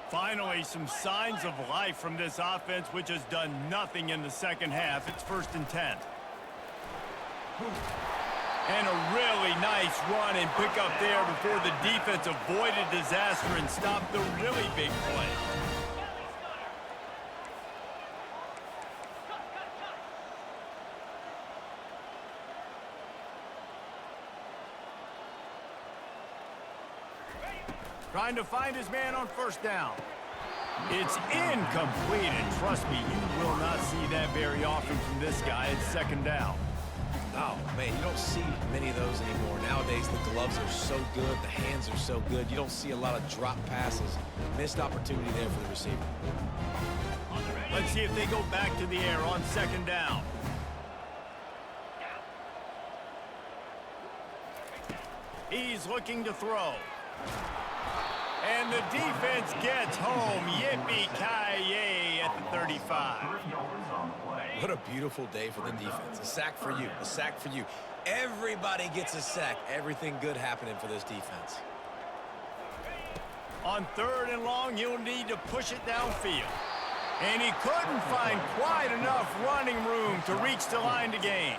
Speaker 2: Finally, some signs of life from this offense, which has done nothing in the second half. It's 1st and 10. And a really nice run and pick up there before the defense avoided disaster and stopped the really big play. Trying to find his man on first down. It's incomplete, and trust me, you will not see that very often from this guy. It's second down.
Speaker 4: Oh, man, you don't see many of those anymore. Nowadays, the gloves are so good, the hands are so good. You don't see a lot of drop passes. Missed opportunity there for the receiver.
Speaker 2: Let's see if they go back to the air on second down. He's looking to throw. And the defense gets home. Yippee-ki-yay at the 35.
Speaker 4: What a beautiful day for the defense. A sack for you. A sack for you. Everybody gets a sack. Everything good happening for this defense.
Speaker 2: On third and long, you'll need to push it downfield. And he couldn't find quite enough running room to reach the line to gain.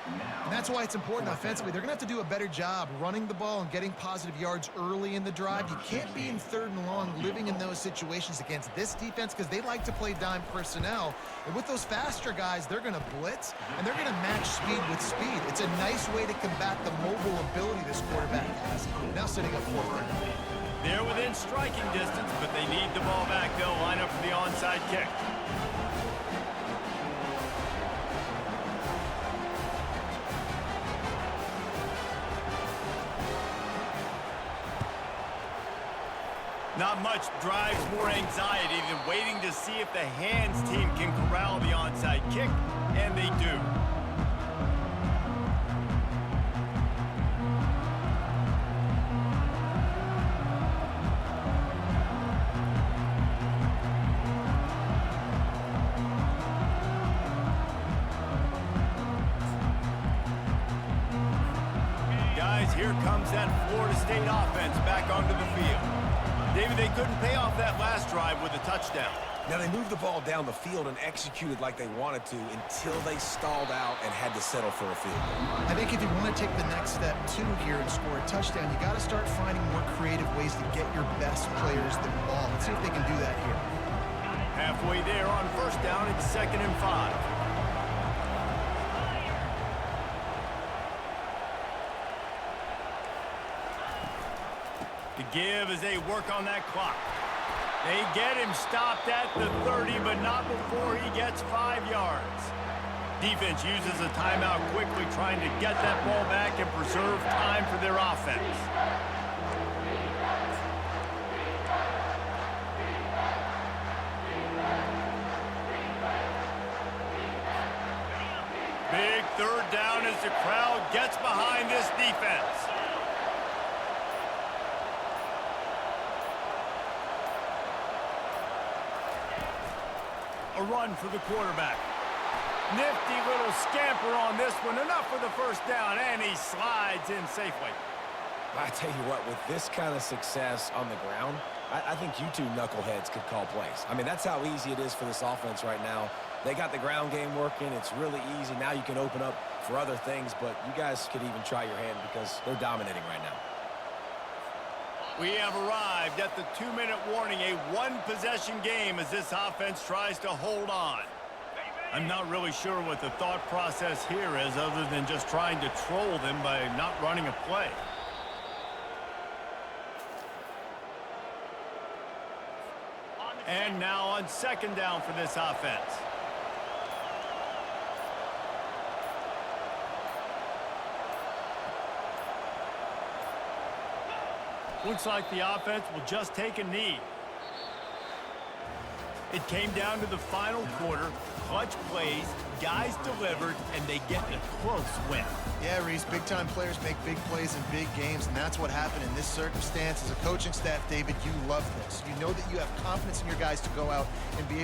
Speaker 3: And that's why it's important offensively. They're going to have to do a better job running the ball and getting positive yards early in the drive. You can't be in third and long living in those situations against this defense because they like to play dime personnel. And with those faster guys, they're going to blitz, and they're going to match speed with speed. It's a nice way to combat the mobile ability this quarterback has. Now setting up fourth down.
Speaker 2: They're within striking distance, but they need the ball back. They'll line up for the onside kick. Not much drives more anxiety than waiting to see if the hands team can corral the onside kick, and they do. Guys, here comes that Florida State offense back onto the field. David, they couldn't pay off that last drive with a touchdown.
Speaker 4: Now, they moved the ball down the field and executed like they wanted to until they stalled out and had to settle for a field goal.
Speaker 3: I think if you want to take the next step, too, here and score a touchdown, you got to start finding more creative ways to get your best players the ball. Let's see if they can do that here.
Speaker 2: Halfway there on first down, it's 2nd and 5. To give as they work on that clock. They get him stopped at the 30, but not before he gets 5 yards. Defense uses a timeout quickly, trying to get that ball back and preserve time for their offense. Big third down as the crowd gets behind this defense. A run for the quarterback. Nifty little scamper on this one. Enough for the first down, and he slides in safely.
Speaker 4: I tell you what, with this kind of success on the ground, I think you two knuckleheads could call plays. I mean, that's how easy it is for this offense right now. They got the ground game working. It's really easy. Now you can open up for other things, but you guys could even try your hand because they're dominating right now.
Speaker 2: We have arrived at the 2-minute warning, a one-possession game as this offense tries to hold on. I'm not really sure what the thought process here is other than just trying to troll them by not running a play. And now on 2nd down for this offense. Looks like the offense will just take a knee. It came down to the final quarter. Clutch plays, guys delivered, and they get a close win.
Speaker 3: Yeah, Reese, big-time players make big plays in big games, and that's what happened in this circumstance. As a coaching staff, David, you love this. You know that you have confidence in your guys to go out and be able